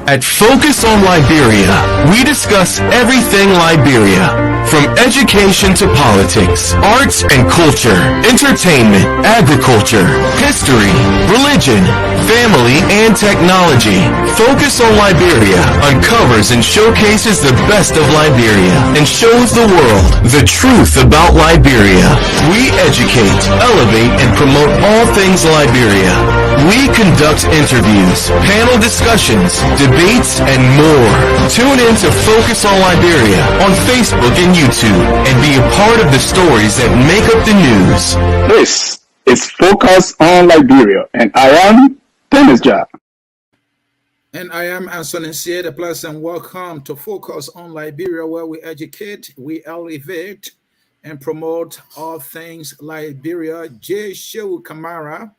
At Focus on Liberia, we discuss everything Liberia, from education to politics, arts and culture, entertainment, agriculture, history, religion, family, and technology. Focus on Liberia uncovers and showcases the best of Liberia and shows the world the truth about Liberia. We educate, elevate, and promote all things Liberia. We conduct interviews, panel discussions, debates, and more. Tune in to Focus on Liberia on Facebook and YouTube and be a part of the stories that make up the news. This is Focus on Liberia, and I am Dennis Ja. And I am Anson Sieda. Plus, and welcome to Focus on Liberia, where we educate, we elevate, and promote all things Liberia. J. Shehu Kamara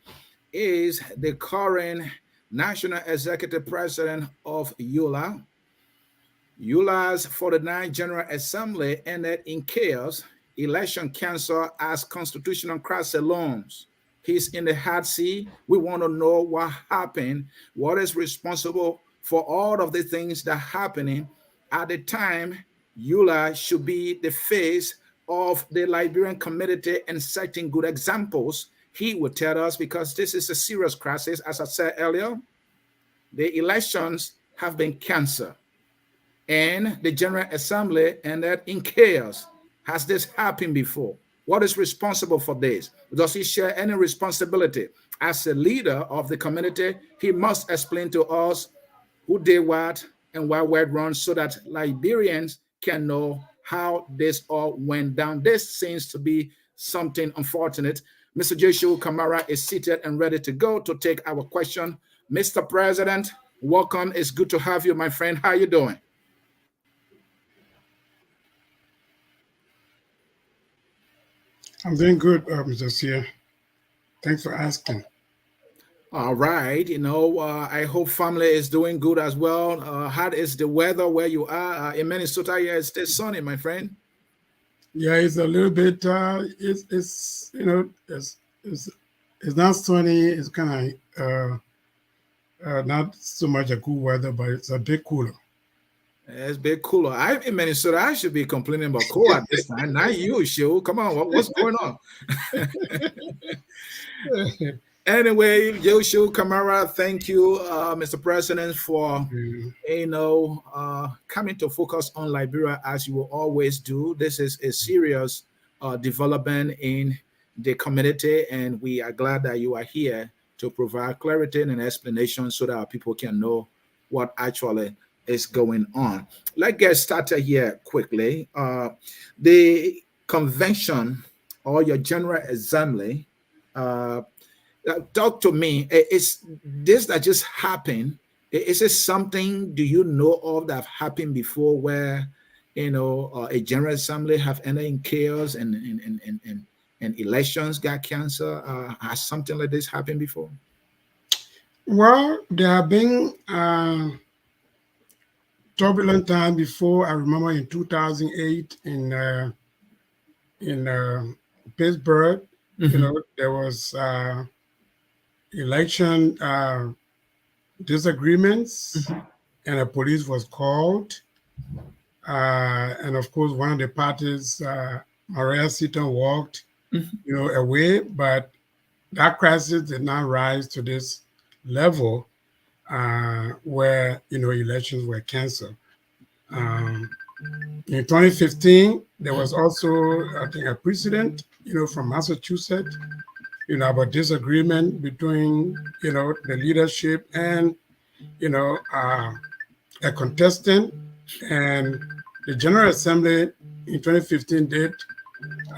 is the current National Executive President of ULAA. ULAA's 49th General Assembly ended in chaos. Election canceled as constitutional crisis looms. He's in the hot seat. We want to know what happened, what is responsible for all of the things that are happening at the time. ULAA should be the face of the Liberian community and setting good examples. He will tell us, because this is a serious crisis. As I said earlier, the elections have been canceled and the General Assembly ended in chaos. Has this happened before? What is responsible for this? Does he share any responsibility? As a leader of the community, he must explain to us who did what and why went wrong so that Liberians can know how this all went down. This seems to be something unfortunate. Mr. Joshua Kamara is seated and ready to go to take our question. Mr. President, welcome. It's good to have you, my friend. How are you doing? I'm doing good, Mr. Sia. Thanks for asking. All right. I hope family is doing good as well. How is the weather where you are? In Minnesota, yeah, it's still sunny, my friend. Yeah, it's a little bit. It's it's not sunny. It's kind of not so much a cool weather, but it's a bit cooler. It's a bit cooler. I'm in Minnesota. I should be complaining about cold at this time. Not you, Shu. Come on, what's going on? Anyway, Joshua Kamara, thank you, Mr. President, for coming to focus on Liberia as you will always do. This is a serious development in the community, and we are glad that you are here to provide clarity and explanation so that our people can know what actually is going on. Let's get started here quickly. The convention or your General Assembly. Talk to me. Is this that just happened? Is it something do you know of that have happened before where a General Assembly have entered in chaos and elections got canceled? Has something like this happened before? Well, there have been turbulent time before. I remember in 2008 in Pittsburgh, there was election disagreements, and the police was called. And of course, one of the parties, Maria Seaton, walked, away. But that crisis did not rise to this level where elections were canceled. In 2015, there was also, I think, a precedent, from Massachusetts, about disagreement between, the leadership and, a contestant. And the General Assembly in 2015 did,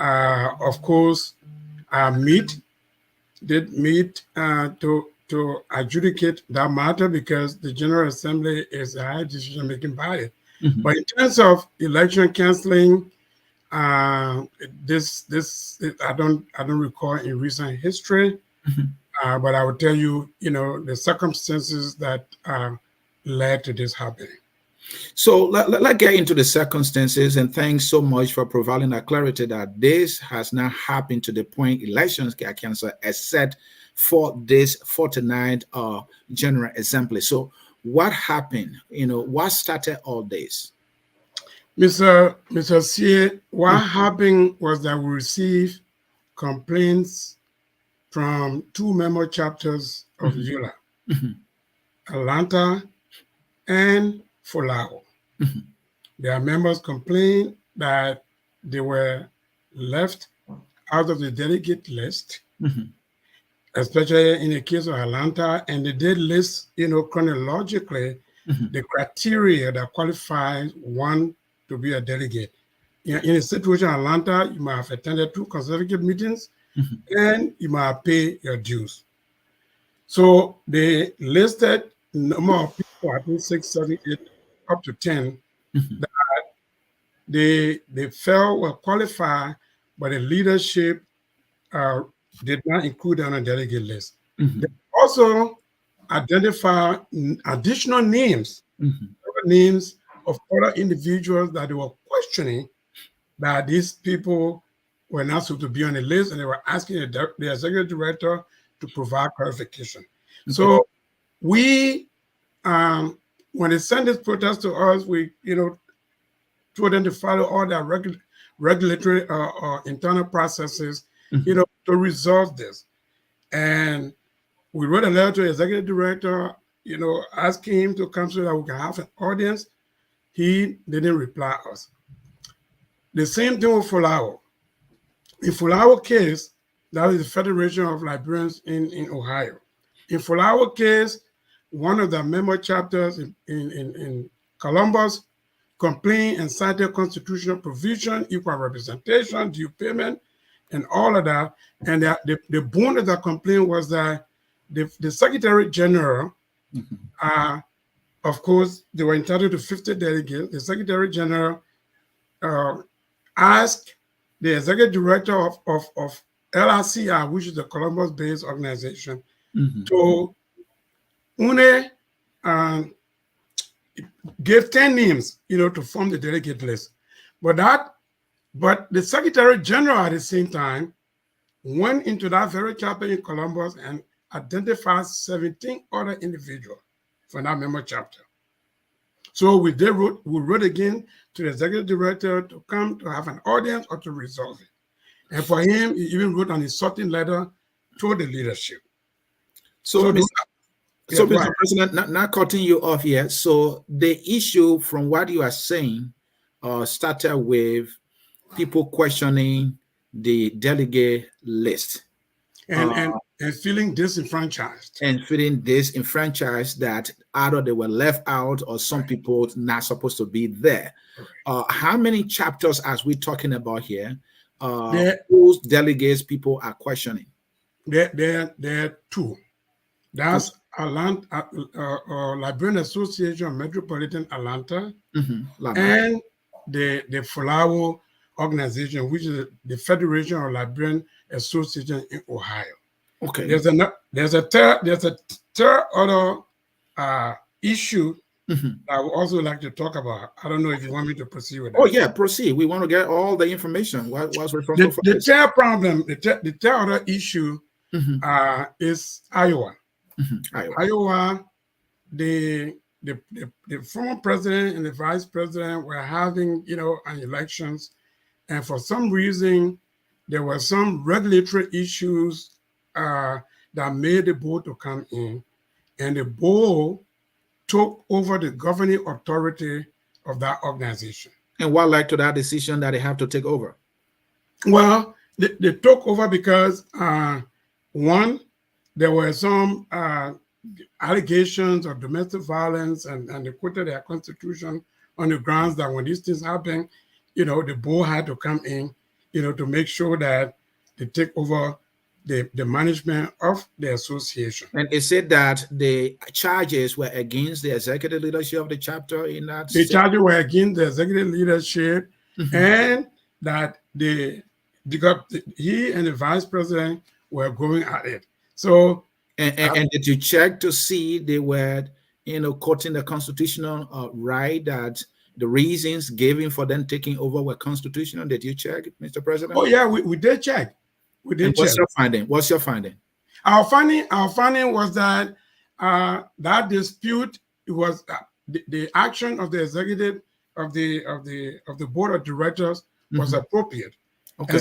of course, meet to adjudicate that matter because the General Assembly is a high decision-making body. But in terms of election canceling, this I don't recall in recent history, but I will tell you, the circumstances that led to this happening. So let's get into the circumstances, and thanks so much for providing that clarity that this has not happened to the point elections get canceled, except for this 49th General Assembly. So what happened? What started all this? Mr. C, what happened was that we received complaints from two member chapters of ULAA, Atlanta and Fulao. Their members complained that they were left out of the delegate list, especially in the case of Atlanta, and they did list, chronologically, the criteria that qualifies one to be a delegate. In a situation in Atlanta, you might have attended 2 consecutive meetings, and you might have paid your dues. So they listed number of people, I think 6, 7, 8, up to 10, that they felt were qualified, but the leadership did not include on a delegate list. They also identify additional names, names of other individuals that they were questioning that these people were not supposed to be on the list, and they were asking the executive director to provide clarification. So we, when they sent this protest to us, we, told them to follow all their regulatory internal processes, to resolve this. And we wrote a letter to the executive director, asking him to come so that we can have an audience. He didn't reply us. The same thing with Fulao. In Fulao case, that is the Federation of Librarians in Ohio. In Fulao case, one of the member chapters in Columbus complained and cited constitutional provision, equal representation, due payment, and all of that. And the bone of the complaint was that the Secretary General, of course, they were entitled to 50 delegates. The Secretary General asked the Executive Director of LRCI, which is the Columbus-based organization, to give 10 names, to form the delegate list. But the Secretary General at the same time went into that very chapter in Columbus and identified 17 other individuals from that member chapter. So we wrote again to the Executive Director to come to have an audience or to resolve it. And for him, he even wrote an insulting letter to the leadership. So Mr. President, not cutting you off here. So the issue, from what you are saying, started with people questioning the delegate list. And feeling disenfranchised. And feeling disenfranchised, that either they were left out or some people not supposed to be there. How many chapters are we talking about here? Whose delegates people are questioning? There are two. That's Atlanta, Liberian Association of Metropolitan Atlanta, and the FOLAO organization, which is the Federation of Liberian Association in Ohio. Okay. There's a third other issue I would also like to talk about. I don't know if you want me to proceed with that. Oh yeah, proceed. We want to get all the information. What's responsible for this? The third problem, the third other issue is Iowa. Iowa, the former president and the vice president were having, an elections, and for some reason, there were some regulatory issues that made the board to come in, and the board took over the governing authority of that organization. And what led to that decision that they have to take over? Well, they took over because one, there were some allegations of domestic violence, and they quoted their constitution on the grounds that when these things happen, the board had to come in, to make sure that they take over the management of the association. And it said that the charges were against the executive leadership of the chapter in that. The charges were against the executive leadership, and that because he and the vice president were going at it. So, and did you check to see they were, quoting the constitutional right, that the reasons given for them taking over were constitutional? Did you check, Mr. President? Oh yeah, we did check. What's your finding? What's your finding? Our finding was that that dispute was the action of the executive of the board of directors was appropriate. Okay.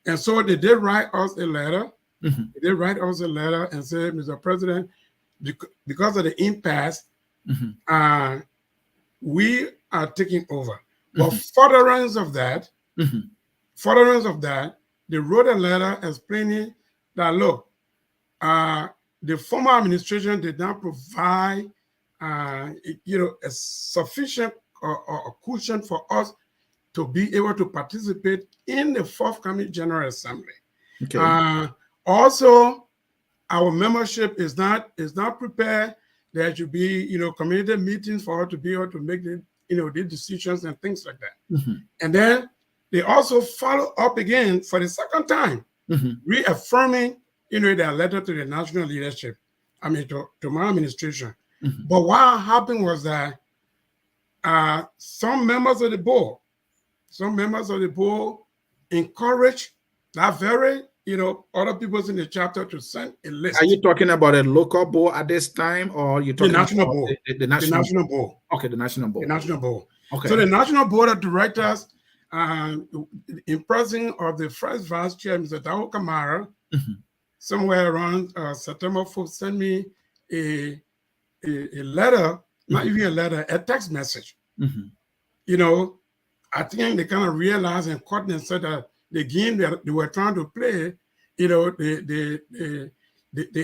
And so they did write us a letter. They did write us a letter and said, Mr. President, because of the impasse, we are taking over. But furtherance of that, they wrote a letter explaining that, look, the former administration did not provide, a sufficient or cushion for us to be able to participate in the forthcoming General Assembly. Okay. Also, our membership is not prepared. There should be, community meetings for us to be able to make the decisions and things like that. And then they also follow up again for the second time, reaffirming, their letter to the national leadership, to my administration. But what happened was that some members of the board encouraged that very, other people in the chapter to send a list. Are you talking about a local board at this time, or you talking the national about board? The national board. Okay, the national board. The national board. Okay. So the national board of directors, in presence of the first vice chair, Mr. Tao Kamara, somewhere around September 4th, sent me a letter, not even a letter, a text message. I think they kind of realized and caught and said that the game that they were trying to play, they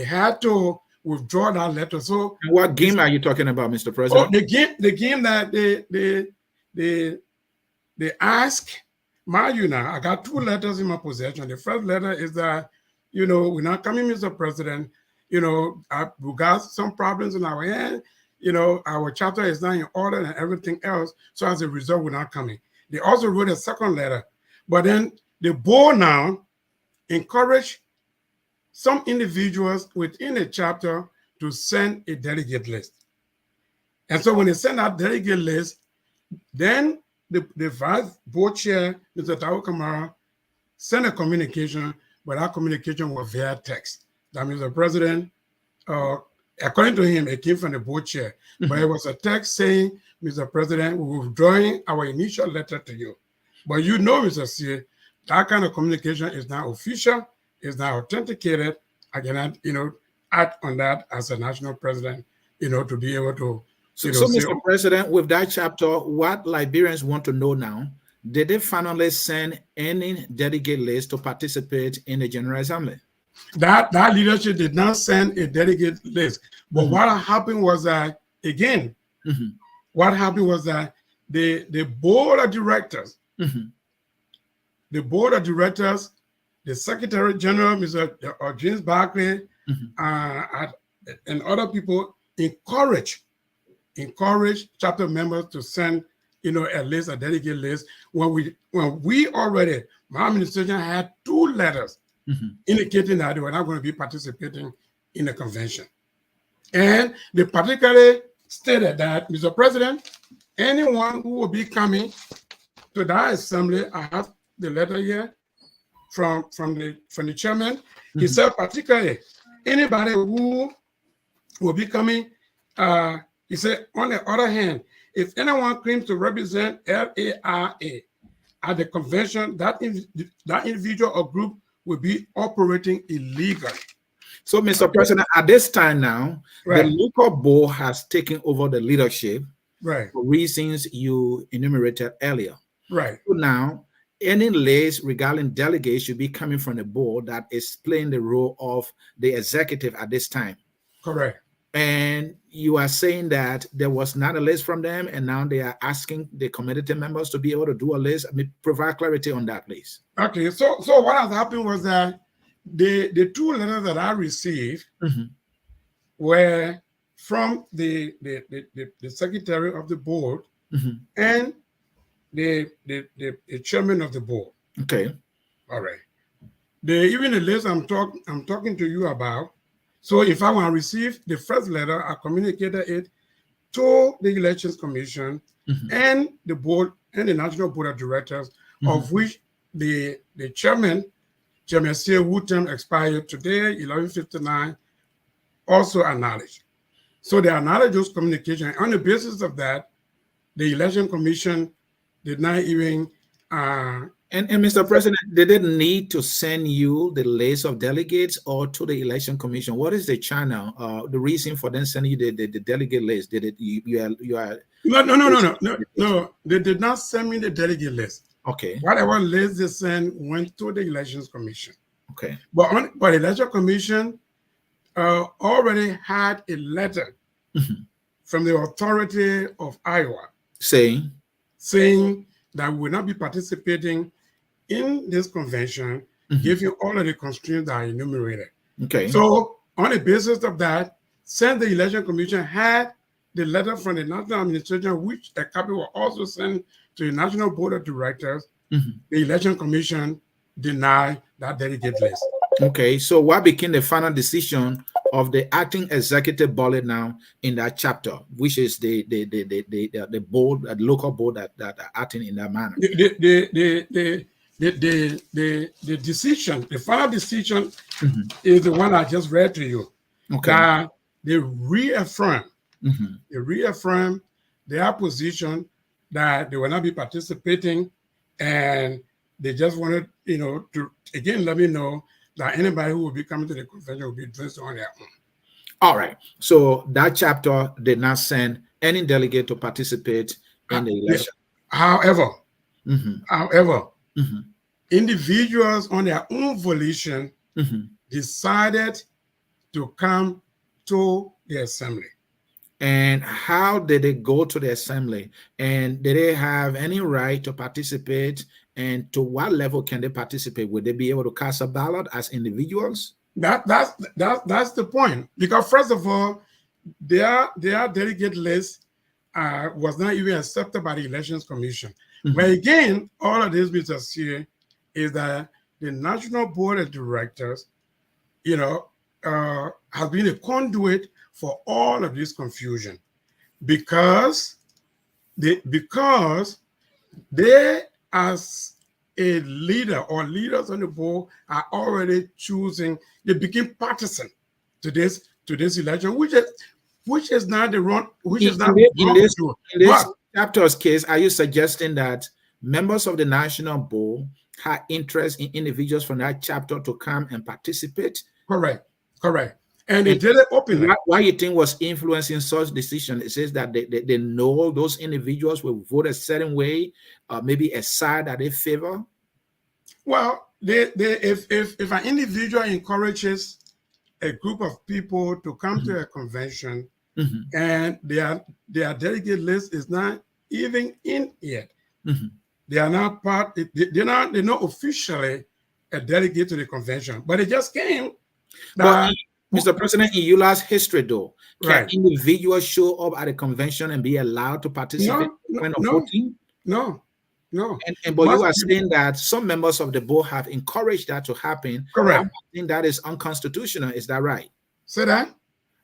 had to withdraw that letter. So, what game are you talking about, Mr. President? The game that they ask, I got 2 letters in my possession. The first letter is that, we're not coming, Mr. President. We got some problems in our hand. Our chapter is not in order and everything else. So as a result, we're not coming. They also wrote a second letter. But then the board now encouraged some individuals within a chapter to send a delegate list. And so when they send out delegate list, then the vice board chair, Mr. Tao Kamara, sent a communication, but that communication was via text. That means the president, according to him, it came from the board chair, but it was a text saying, Mr. President, we're withdrawing our initial letter to you. But Mr. C, that kind of communication is not official, is not authenticated. I cannot, act on that as a national president, to be able to. So, Mr. President, with that chapter, what Liberians want to know now, did they finally send any delegate list to participate in the General Assembly? That leadership did not send a delegate list. But what happened was that, again, what happened was that the board of directors, the Secretary General, Mr. James Barclay, and other people encourage chapter members to send, a list, a delegate list. When we already, my administration had 2 letters indicating that they were not going to be participating in the convention. And they particularly stated that, Mr. President, anyone who will be coming to that assembly, I have the letter here from the chairman. He said particularly anybody who will be coming, he said, on the other hand, if anyone claims to represent LARA at the convention, that individual or group will be operating illegally. So, Mr. President, at this time now, the local board has taken over the leadership for reasons you enumerated earlier. Right. So now, any list regarding delegates should be coming from the board that is playing the role of the executive at this time. Correct. And you are saying that there was not a list from them, and now they are asking the committee members to be able to do a list. I mean, provide clarity on that, please. Okay, so what has happened was that the 2 letters that I received were from the secretary of the board and the chairman of the board. Okay. All right. Even the list I'm talking to you about. So if I want to receive the first letter, I communicated it to the Elections Commission and the board and the National Board of Directors, of which the chairman, Chairman C. whose term expired today, 11:59, also acknowledged. So they acknowledged those communications. On the basis of that, the Election Commission did not even And Mr. President, they didn't need to send you the list of delegates or to the Election Commission. What is the channel, the reason for them sending you the delegate list? Did it you are No. They did not send me the delegate list. Okay. Whatever list they sent went to the Elections Commission. Okay. But the Election Commission already had a letter from the authority of Iowa saying that we will not be participating in this convention, giving all of the constraints that are enumerated. Okay. So on the basis of that, since the Election Commission had the letter from the National Administration, which a copy was also sent to the National Board of Directors, the Election Commission denied that delegate list. Okay, so what became the final decision of the acting executive body now in that chapter, which is the board, the local board that are acting in that manner? The decision, the final decision, is the one I just read to you. Okay. That they reaffirm their position that they will not be participating, and they just wanted, to again let me know that anybody who will be coming to the convention will be dressed on their own. All right. So that chapter did not send any delegate to participate in the election. However, individuals on their own volition decided to come to the assembly. And how did they go to the assembly? And did they have any right to participate? And to what level can they participate? Would they be able to cast a ballot as individuals? That's the point. Because first of all, their delegate list was not even accepted by the Elections Commission. But again, all of this, Mr. Sear, is that the National Board of Directors, has been a conduit for all of this confusion because they, as a leader or leaders on the board, are already choosing. They became partisan to this election, which is not the wrong. In this chapter's case, are you suggesting that members of the National Board had interest in individuals from that chapter to come and participate? Correct. And they did it openly. Why you think was influencing such decision? It says that they know those individuals will vote a certain way, maybe a side that they favor. Well, if an individual encourages a group of people to come to a convention and their delegate list is not even in yet, they are not part. They're not officially a delegate to the convention, but it just came. But Mr. President, in ULAA's history, though, can individuals show up at a convention and be allowed to participate when voting? No. But you are saying that some members of the board have encouraged that to happen. Correct. I think that is unconstitutional. Is that right? Say that?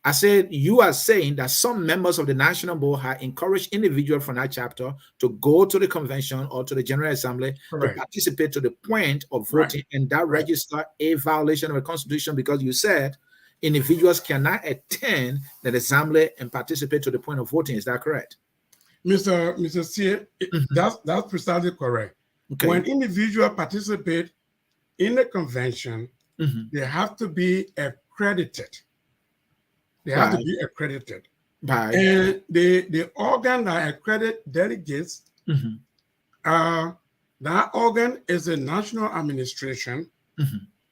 I said you are saying that some members of the National Board have encouraged individuals from that chapter to go to the convention or to the General Assembly to participate to the point of voting, and that register a violation of the Constitution because you said individuals cannot attend the assembly and participate to the point of voting. Is that correct? Mr. C, that's precisely correct. Okay. When individuals participate in the convention, they have to be accredited. They have to be accredited. And the organ that accredit delegates, that organ is a national administration,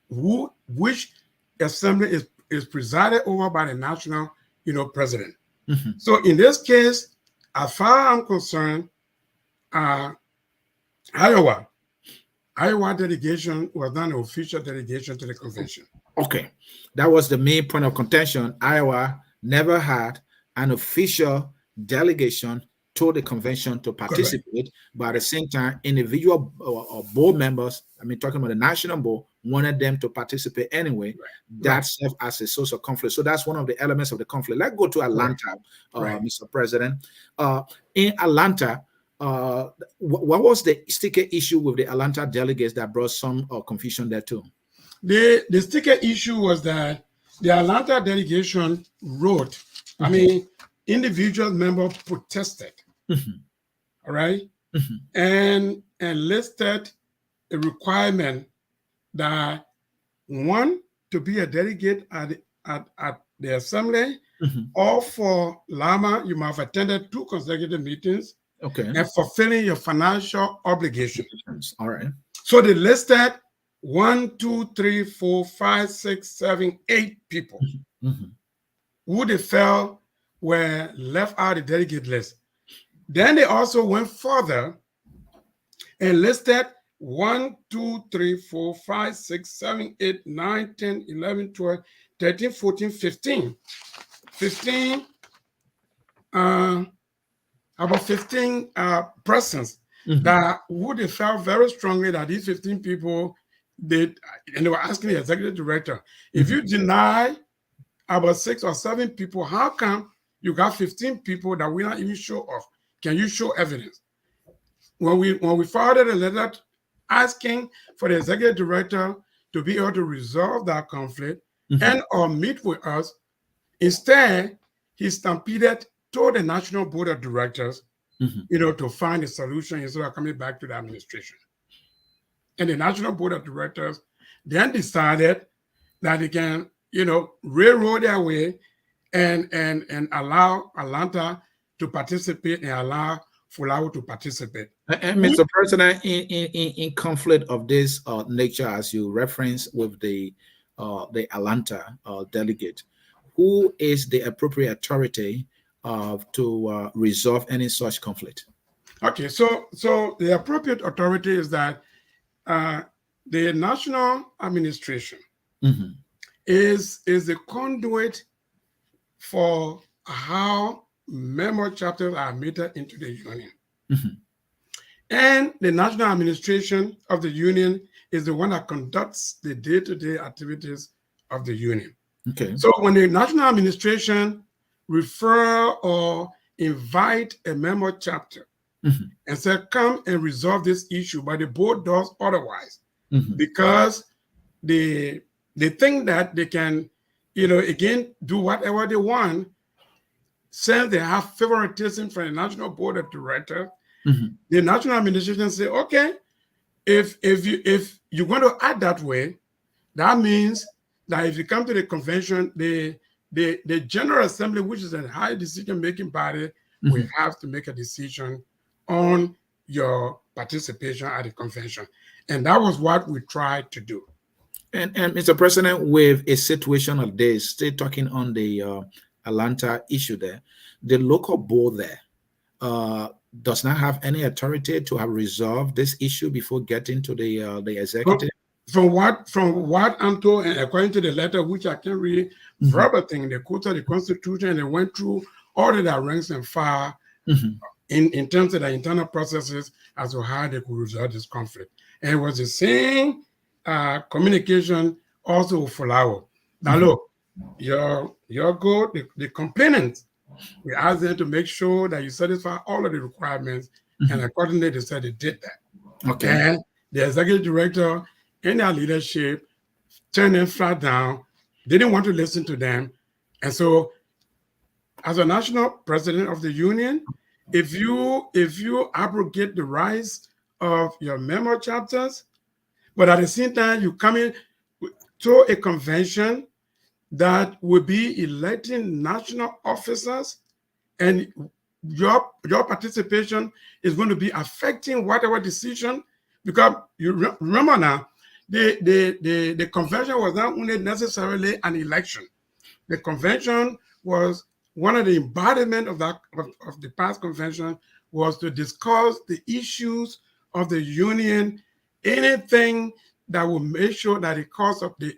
which assembly is presided over by the national, president. So in this case, as far as I'm concerned, Iowa delegation was not an official delegation to the convention. Okay, that was the main point of contention. Iowa never had an official delegation to the convention to participate, but at the same time, individual or board members, talking about the National Board, wanted them to participate anyway. That served as a source of conflict. So that's one of the elements of the conflict. Let's go to Atlanta, Mr. President. In Atlanta, what was the sticker issue with the Atlanta delegates that brought some confusion there too? The sticker issue was that the Atlanta delegation wrote, individual members protested, all right, and listed a requirement that one, to be a delegate at the assembly, or for Lama, you must have attended 2 consecutive meetings, and fulfilling your financial obligations. All right. So they listed 1, 2, 3, 4, 5, 6, 7, 8 people who they felt were left out of the delegate list. Then they also went further and listed 1, 2, 3, 4, 5, 6, 7, 8, 9, 10, 11, 12, 13, 14, 15. 15, about 15 persons that would have felt very strongly that these 15 people, and they were asking the executive director, if you deny about 6 or 7 people, how come you got 15 people that we're not even sure of? Can you show evidence? When we forwarded a letter asking for the executive director to be able to resolve that conflict and or meet with us, instead, he stampeded to the National Board of Directors, to find a solution instead of coming back to the administration. And the National Board of Directors then decided that they can, railroad their way and allow Atlanta to participate and allow Fulawu to participate. And Mr. President, in conflict of this nature, as you referenced with the Atlanta delegate, who is the appropriate authority to resolve any such conflict? Okay, so the appropriate authority is that the national administration is the conduit for how member chapters are admitted into the union. And the national administration of the union is the one that conducts the day-to-day activities of the union. Okay. So when the national administration refer or invite a member chapter and say, come and resolve this issue, but the board does otherwise, because they think that they can, again, do whatever they want, since they have favoritism from the national board of directors. The national administration say, okay, if you're going to act that way, that means that if you come to the convention, the General Assembly, which is a high decision-making body, will have to make a decision on your participation at the convention. And that was what we tried to do. And Mr. President, with a situation like this, still talking on the Atlanta issue there, the local board there does not have any authority to have resolved this issue before getting to the executive. From what I'm told, and according to the letter, which I can read verbatim, they quoted the Constitution and they went through all of their ranks and file in terms of the internal processes as to how they could resolve this conflict. And it was the same communication also with Fulawo. Now look, your goal, the complainants, we asked them to make sure that you satisfy all of the requirements, and accordingly they said they did that. Okay. And the executive director and their leadership turned them flat down. They didn't want to listen to them. And so as a national president of the union, if you abrogate the rights of your member chapters, but at the same time you come in to a convention that will be electing national officers, and your participation is going to be affecting whatever decision, because you remember now, the convention was not only necessarily an election. The convention was one of the embodiment of the past convention was to discuss the issues of the union, anything that will make sure that the cause of the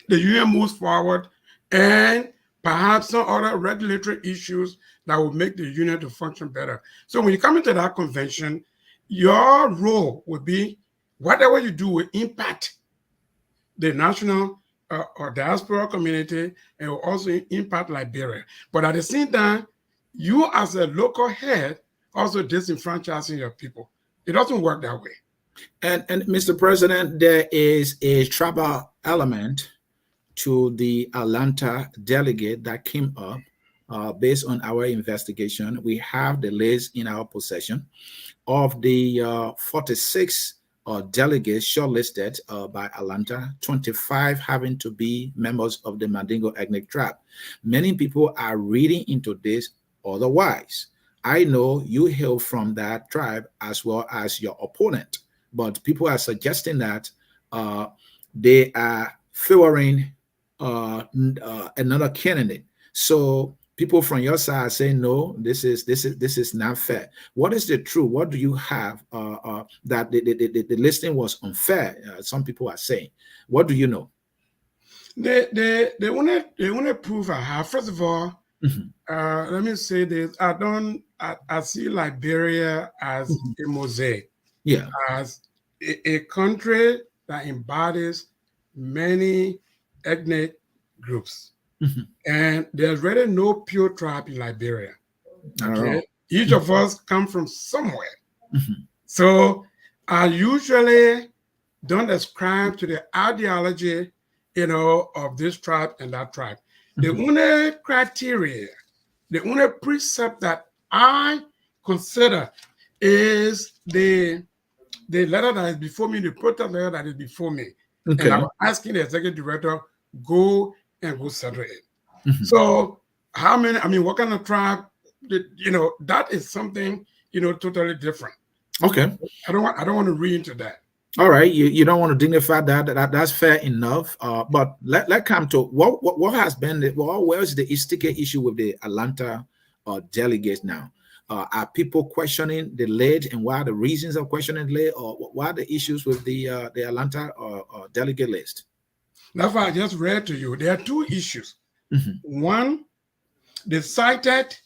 union moves forward, and perhaps some other regulatory issues that will make the union to function better. So when you come into that convention, your role would be whatever you do will impact the national or diaspora community, and will also impact Liberia. But at the same time, you as a local head also disenfranchising your people. It doesn't work that way. And Mr. President, there is a tribal element to the Atlanta delegate that came up based on our investigation. We have the list in our possession of the 46 delegates shortlisted by Atlanta, 25 having to be members of the Mandingo ethnic tribe. Many people are reading into this otherwise. I know you hail from that tribe as well as your opponent, but people are suggesting that they are favoring another candidate. So people from your side say no, this is not fair. What is the truth? What do you have that the listing was unfair? Some people are saying. What do you know? They want to prove I have. First of all, let me say this: I see Liberia as a mosaic, as a country that embodies many ethnic groups. And there's really no pure tribe in Liberia. Okay, each of us come from somewhere. So I usually don't ascribe to the ideology, of this tribe and that tribe. The only criteria, the only precept that I consider is the letter that is before me, the protest letter that is before me. Okay. And I'm asking the executive director, go settle it. So how many, what kind of tribe, that is something, totally different. Okay. I don't want to read into that. All right, you don't want to dignify that's fair enough. But let come to what has been where's the sticker issue with the Atlanta delegates now? Are people questioning the lead, and what are the reasons of questioning the lead, or what are the issues with the Atlanta delegate list? That's what I just read to you. There are two issues. One, they cited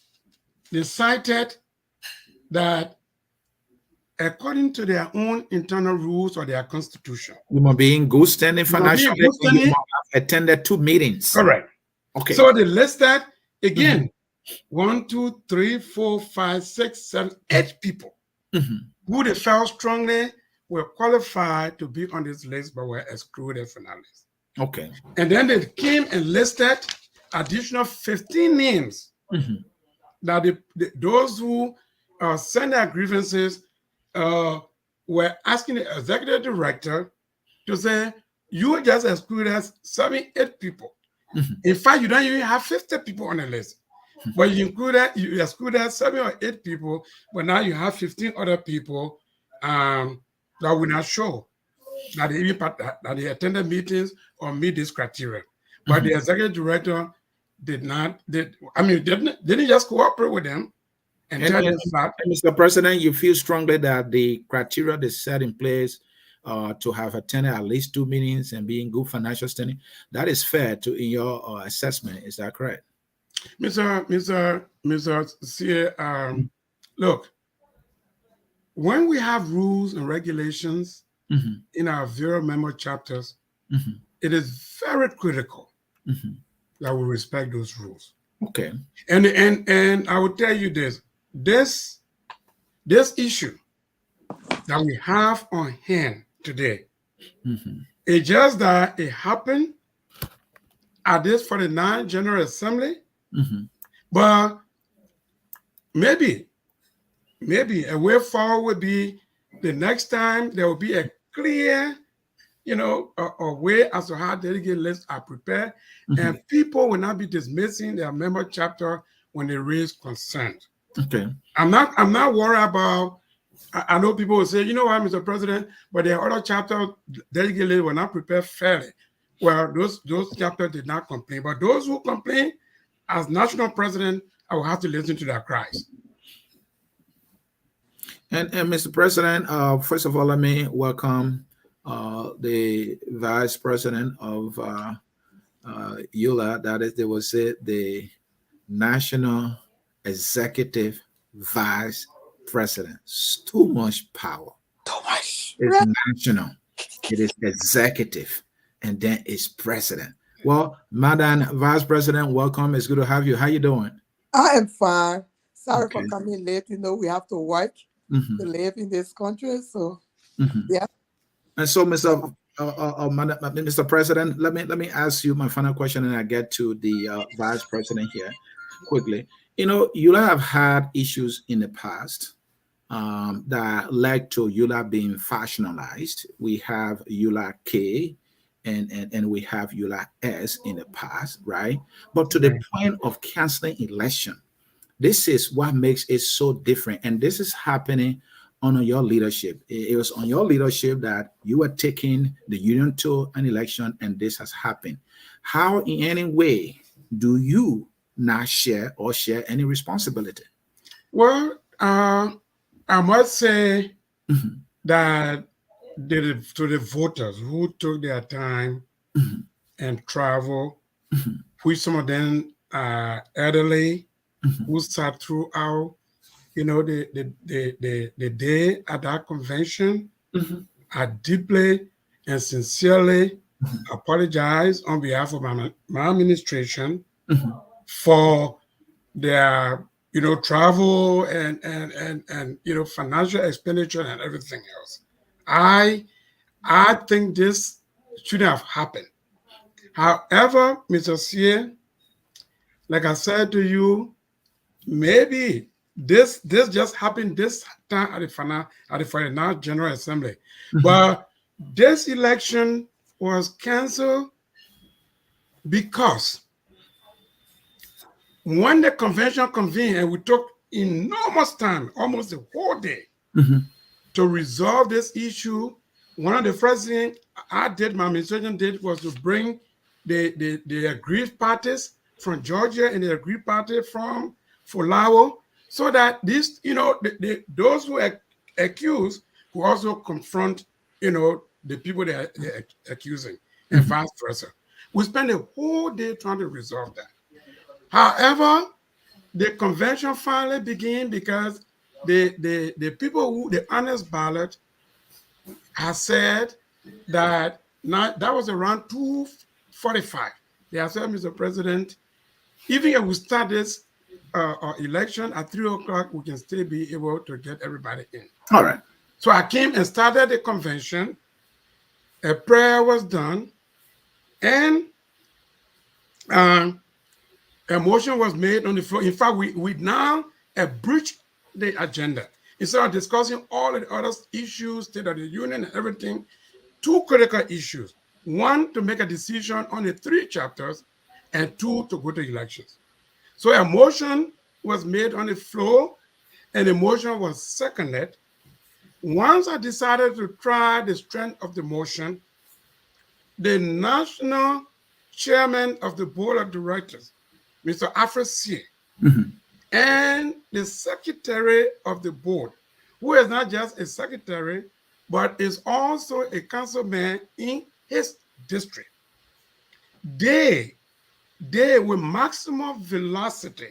that according to their own internal rules or their constitution, You must be in good standing financially. good standing. You must have attended 2 meetings. Correct. Okay. So they listed again 1, 2, 3, 4, 5, 6, 7, 8 people who they felt strongly were qualified to be on this list but were excluded from that list. Okay. And then they came and listed additional 15 names that those who sent their grievances were asking the executive director to say, you just excluded 7, 8 people. In fact, you don't even have 50 people on the list. But you excluded 7 or 8 people, but now you have 15 other people that will not show that they attended meetings or meet this criteria. But the executive director didn't just cooperate with them and tell them that. Mr. President, you feel strongly that the criteria they set in place to have attended at least 2 meetings and be in good financial standing, that is fair in your assessment. Is that correct? Mr. C. Look, when we have rules and regulations in our various member chapters, it is very critical that we respect those rules. Okay. And I will tell you this issue that we have on hand today, it's just that it happened at this 49th General Assembly, but maybe a way forward would be the next time there will be a clear, a way as to how delegate lists are prepared, and people will not be dismissing their member chapter when they raise concern. Okay. I'm not worried about. I know people will say, you know what, Mr. President, but there are other chapters delegate lists were not prepared fairly. Well, those chapters did not complain, but those who complain, as national president, I will have to listen to their cries. And Mr. President, first of all, let me welcome the Vice President of ULAA. That is, they will say the National Executive Vice President. It's too much power. Too much. It's national. It is executive, and then it's president. Well, Madam Vice President, welcome. It's good to have you. How you doing? I am fine. Sorry Okay. for coming late. We have to work to live in this country. So, yeah. And so, Mr. President, let me ask you my final question, and I get to the Vice President here quickly. ULAA have had issues in the past that led to ULAA being factionalized. We have ULAA K and we have ULAA S in the past, right? But to the point of canceling election, this is what makes it so different. And this is happening under your leadership. It was on your leadership that you were taking the union to an election, and this has happened. How in any way do you not share any responsibility? Well, I must say that to the voters who took their time and travel, which some of them are elderly, who sat throughout, the day at that convention, I deeply and sincerely apologize on behalf of my administration for their travel and financial expenditure and everything else. I think this shouldn't have happened. However, Mr. C, like I said to you, maybe this just happened this time at the 49th General Assembly. But this election was canceled because when the convention convened, and we took enormous time, almost the whole day, to resolve this issue, one of the first things I did, my administration did, was to bring the aggrieved parties from Georgia and the aggrieved party from Fulao, so that these, those who are accused could also confront, the people they're accusing, and vice versa. We spent a whole day trying to resolve that. However, the convention finally began because the people who, the honest ballot, has said that that was around 2:45. They have said, Mr. President, even if we start this election at 3:00, we can still be able to get everybody in. All right. So I came and started the convention. A prayer was done, and a motion was made on the floor. In fact, we now breached the agenda. Instead of discussing all of the other issues, State of the Union and everything, two critical issues. One, to make a decision on the 3 chapters, and 2, to go to elections. So a motion was made on the floor, and the motion was seconded. Once I decided to try the strength of the motion, the national chairman of the board of directors, Mr. Afrasie, and the secretary of the board, who is not just a secretary, but is also a councilman in his district. They with maximum velocity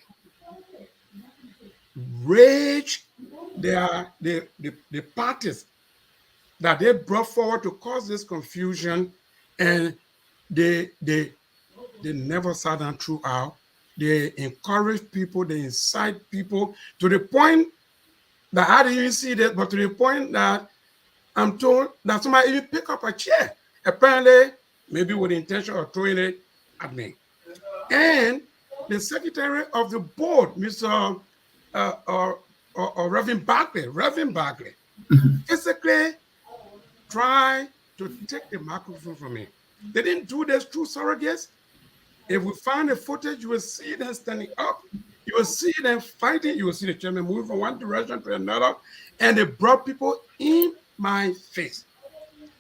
rage the parties that they brought forward to cause this confusion, and they never sat down throughout. They encourage people, they incite people, to the point that I didn't even see that, but to the point that I'm told that somebody even pick up a chair, apparently maybe with the intention of throwing it at me. And the secretary of the board, Mr. Reverend Barkley, basically tried to take the microphone from me. They didn't do this through surrogates. If we find the footage, you will see them standing up. You will see them fighting. You will see the chairman move from one direction to another. And they brought people in my face.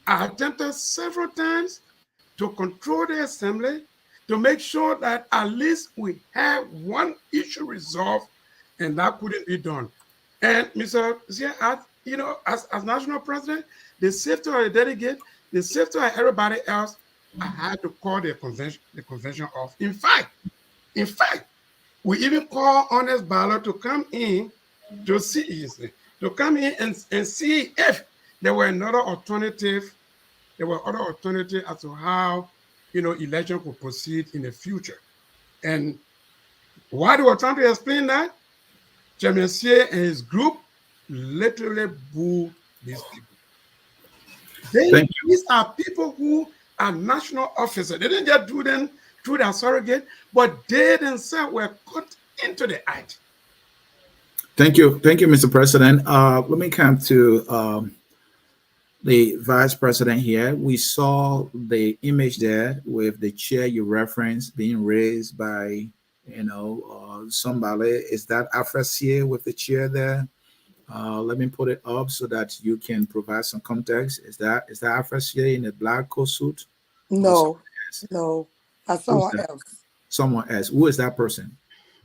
I attempted several times to control the assembly, to make sure that at least we have one issue resolved, and that couldn't be done. And Mr. Zia, as national president, the safety of the delegate, the safety of everybody else, I had to call the convention off. In fact, we even called Honest Ballot to come in to see, and see if there were another alternative. There were other alternatives as to how election could proceed in the future. And while they were trying to explain that, Chairman Sie and his group literally booed these people. These are people who are national officers. They didn't just do them through their surrogate, but they themselves were cut into the act. Thank you, Mr. President. Let me come to the vice president here. We saw the image there with the chair you referenced being raised by, somebody. Is that Afrasie with the chair there? Let me put it up so that you can provide some context. Is that Afrasie in a black coat suit? No, that's someone else. Someone else. Who is that person?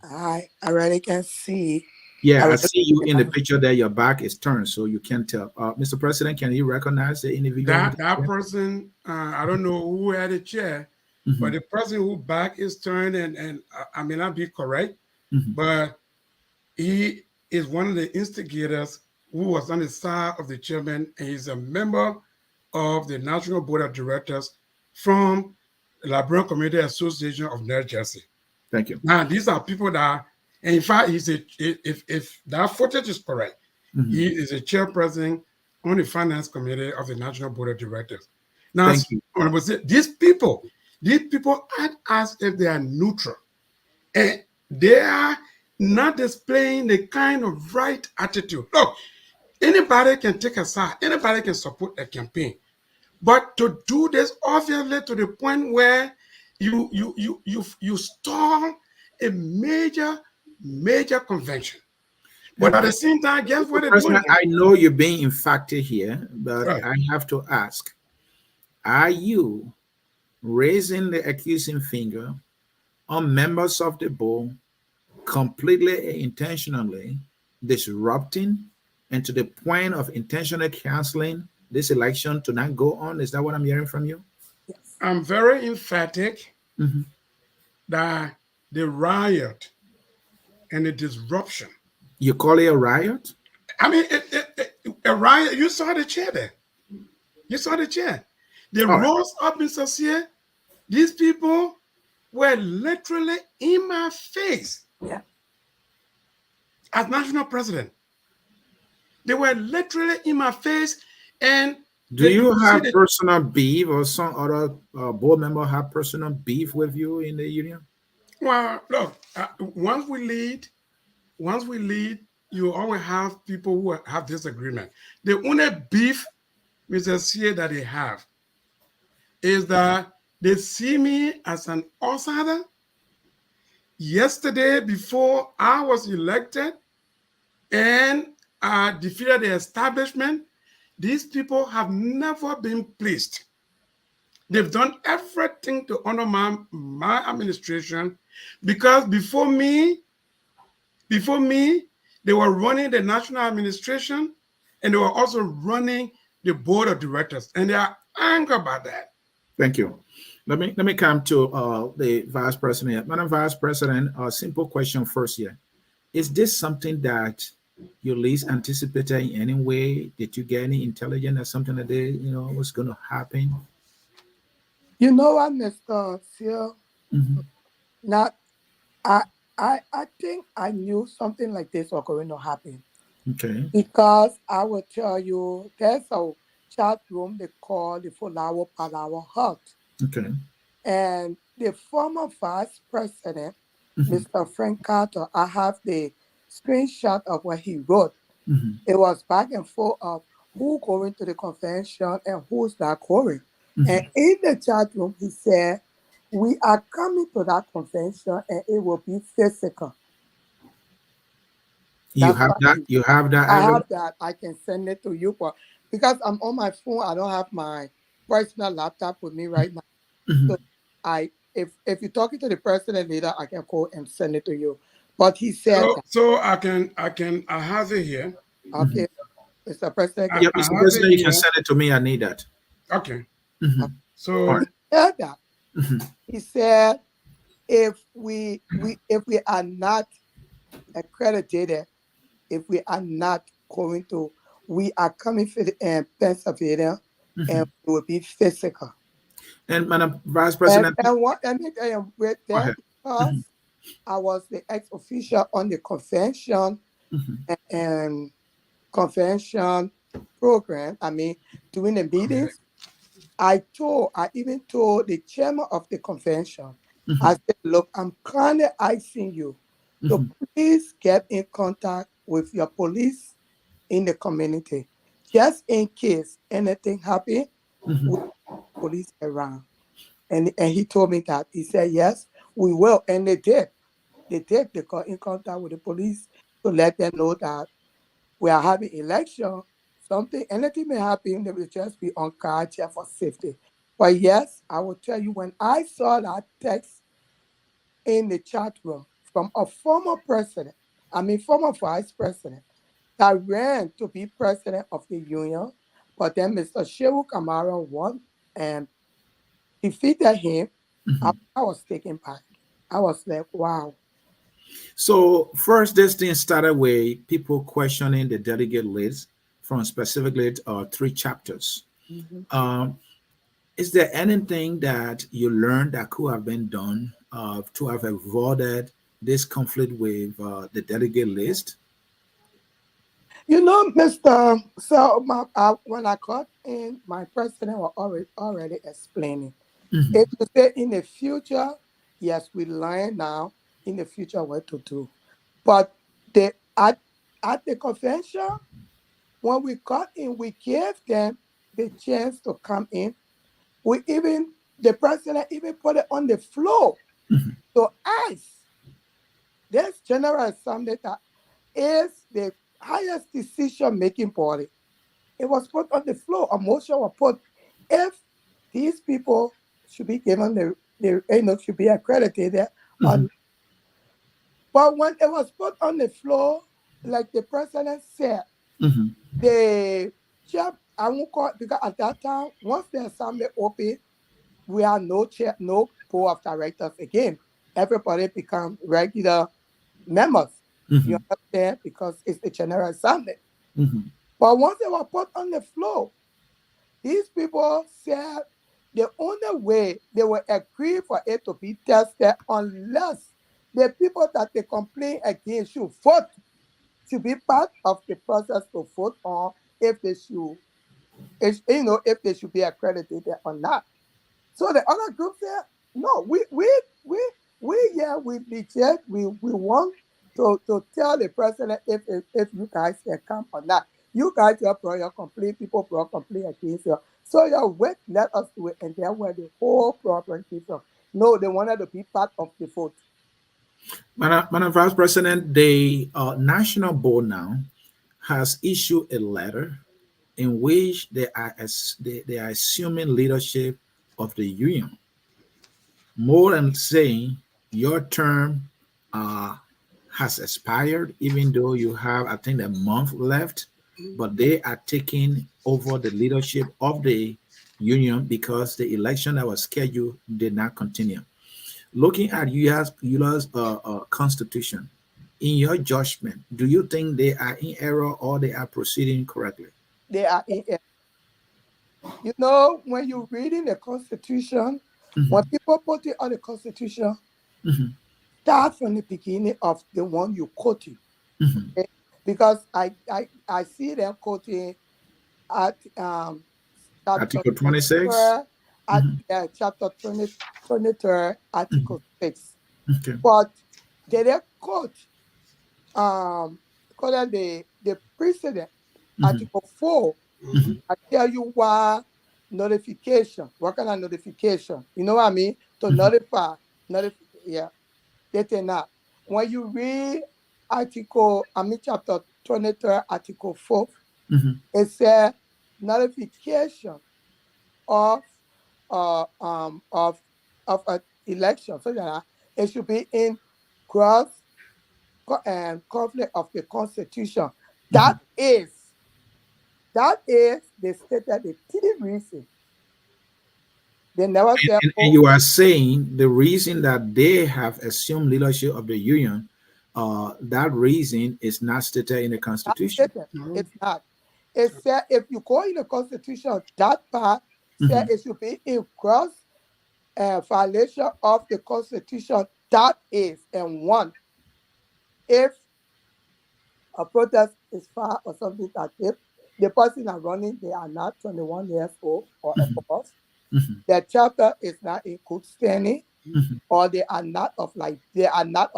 I really can't see. Yeah, I see you in the picture there. Your back is turned, so you can't tell. Mr. President, can you recognize the individual? That person, I don't know who had a chair, but the person who back is turned, and I may not be correct, but he is one of the instigators who was on the side of the chairman, and he's a member of the National Board of Directors from the Liberian Community Association of New Jersey. Thank you. Now, these are people that, and in fact, if that footage is correct, he is a chairperson on the Finance Committee of the National Board of Directors. Now, these people act as if they are neutral, and they are not displaying the kind of right attitude. Look, anybody can take a side, anybody can support a campaign, but to do this obviously to the point where you stall a major convention, But at the same time, guess what they're doing? President, I know you're being emphatic here, but Right. I have to ask, are you raising the accusing finger on members of the board completely intentionally disrupting and to the point of intentionally canceling this election to not go on? Is that what I'm hearing from you? Yes. I'm very emphatic Mhm. that the riot and the disruption. You call it a riot? I mean, a riot. You saw the chair there. You saw the chair. They All right. rose up in Saucier. These people were literally in my face Yeah. as national president. They were literally in my face, and Do you see have personal beef, or some other board member have personal beef with you in the union? well, look, once we lead, you always have people who have disagreement. The only beef, Mr. C, that they have is that they see me as an outsider. Yesterday, before I was elected and defeated the establishment, these people have never been pleased. They've done everything to undermine my administration because before me, they were running the national administration and they were also running the board of directors, and they are angry about that. Thank you. Let me come to the vice president. Madam Vice President, a simple question first here. Is this something that you least anticipated in any way? Did you get any intelligence that something that they, was going to happen? You know what, Mr. Seal? Mhm. Not I think I knew something like this was going to happen Okay. because I will tell you there's a chat room they call the Fulawa Palawa Hut. Okay. And the former vice president, Mhm. Mr. Frank Carter, I have the screenshot of what he wrote. Mhm. It was back and forth of who going to the convention and who's not going. And Mhm. in the chat room, he said, we are coming to that convention and it will be physical. You That's have what that. You have that I evidence. have that. I can send it to you, but because I'm on my phone, I don't have my personal laptop with me right now. Mhm. So if you're talking to the president later, I can call and send it to you. But he said that, So I have it here. okay, Mr. President, Yeah, I Mr. have it President, you can here. send it to me. I need that. Okay. Mhm. All So right. said that. Mhm. He said if we are not accredited, if we are not going to, we are coming for the Pennsylvania and Mhm. it will be physical. And Madam Vice And President, and what and I am with go that ahead. Mhm. because I was the ex official on the convention Mhm. and convention program. I mean, during the meetings, I even told the chairman of the convention, I Mhm. said, look, I'm kind of asking you to Mhm. please get in contact with your police in the community, just in case anything happen with Mhm. police around. And he told me that. He said, yes, we will. And they did. They did. They got in contact with the police to let them know that we are having election. Anything may happen, they will just be on guard just for safety. But yes, I will tell you, when I saw that text in the chat room from a former vice president that ran to be president of the union, but then Mr. Shehu Kamara won and defeated him, Mhm. I was taken back. I was like, wow. So first, this thing started with people questioning the delegate list from specifically three chapters. Mhm. Um, is there anything that you learned that could have been done to have avoided this conflict with the delegate list? You know, Mr. So when I got in, my president was already explaining. Mhm. If you say in the future, yes, we learn now in the future what to do. But the at the convention, when we got in, we gave them the chance to come in. The president even put it on the floor Mhm. to ask this General Assembly that is the highest decision-making body. It was put on the floor. A motion was put. If these people should be given should be accredited. But when it was put on the floor, like the president said, the chair, I won't call it, because at that time, once the assembly opened, we had no chair, no board of directors again. Everybody become regular members. You understand? Because it's the general assembly. But once they were put on the floor, these people said the only way they will agree for it to be tested unless the people that they complain against should vote, should be part of the process to vote on if they should, if they should be accredited or not. So the other group said, no, we legit, we want to tell the president if you guys can come or not. You guys have brought your complaint, people brought complaint against you. So your wait, let us do it, and then where the whole problem came from. No, they wanted to be part of the vote. Madam Vice President, the National Board now has issued a letter in which they are assuming leadership of the union, more than saying your term has expired, even though you have, I think, a month left, but they are taking over the leadership of the union because the election that was scheduled did not continue. Looking at ULAA's constitution, in your judgment, do you think they are in error or they are proceeding correctly? They are in error. You know, when you're reading the Constitution, when people put it on the Constitution, start from the beginning of the one you quoting. Okay? Because I see them quoting at Article 26? Chapter 23, Article 6. Okay. But they didn't quote the precedent, Article 4. I tell you why notification. What kind of notification? You know what I mean? To notify. Yeah. They did not. When you read chapter 23, Article 4, it says notification of an election. So that it should be in conflict of the Constitution. That is they stated the key reason. They never said. And you are saying the reason that they have assumed leadership of the union, that reason is not stated in the Constitution. It's not. It said if you go in the Constitution, that part said it should be in violation of the Constitution. That is, and one, if a protest is filed or something that if the person are running, they are not 21 years old or above. Their chapter is not in good standing, or they are not a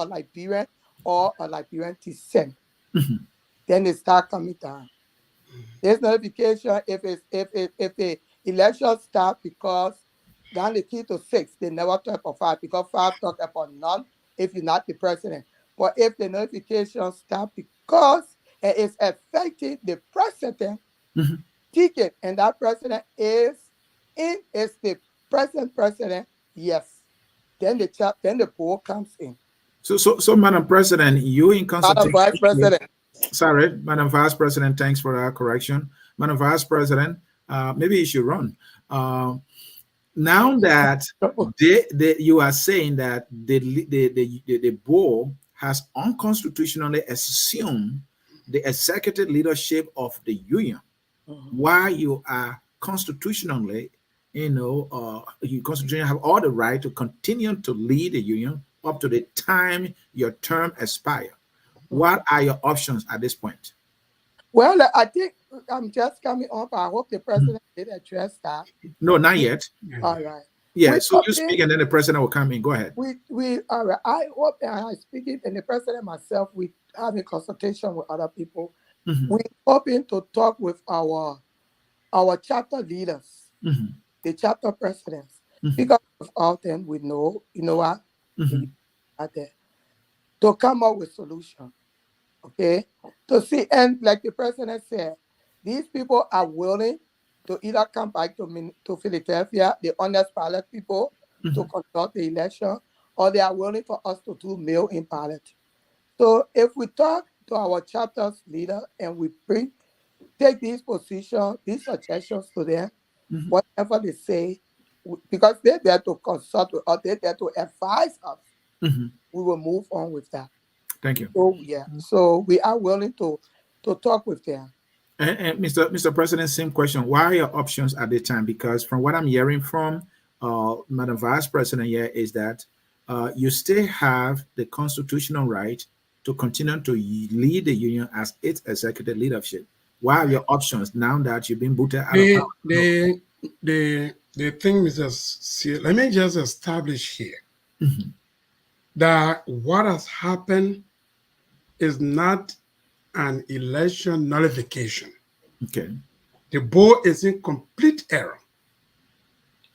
Liberian or a Liberian descent. Then they start coming down. There's notification if the election start because down the key to 6, they never talk about 5 because 5 talk about none if you're not the president. But if the notification start because it is affecting the president ticket, and that president is the present president, yes. Then the poll comes in. So Madam President, you in Constitution. Madam Vice President. Sorry, Madam Vice President, thanks for that correction. Madam Vice President, maybe you should run. Now that you are saying that the board has unconstitutionally assumed the executive leadership of the union, while you are constitutionally, you constitutionally have all the right to continue to lead the union up to the time your term expires. What are your options at this point? Well, I think I'm just coming up. I hope the president did address that. No, not yet. All right. Yeah, so you speak and then the president will come in. Go ahead. All right. I hope I speak it, and the president myself, we have a consultation with other people. We're hoping to talk with our chapter leaders, the chapter presidents, because of all them we know, you know what, out there, to come up with solution. Okay, to see, and like the president said, these people are willing to either come back to Philadelphia, the honest ballot people, to conduct the election, or they are willing for us to do mail-in ballot. So if we talk to our chapter's leader and we take these positions, these suggestions to them, whatever they say, because they're there to consult with us, they're there to advise us, we will move on with that. Thank you. So yeah, so we are willing to talk with them. And Mr. President, same question. What are your options at the time? Because from what I'm hearing from Madam Vice President here is that you still have the constitutional right to continue to lead the union as its executive leadership. What are your options now that you've been booted out of power? The thing is, let me just establish here that what has happened is not an election nullification. Okay. The board is in complete error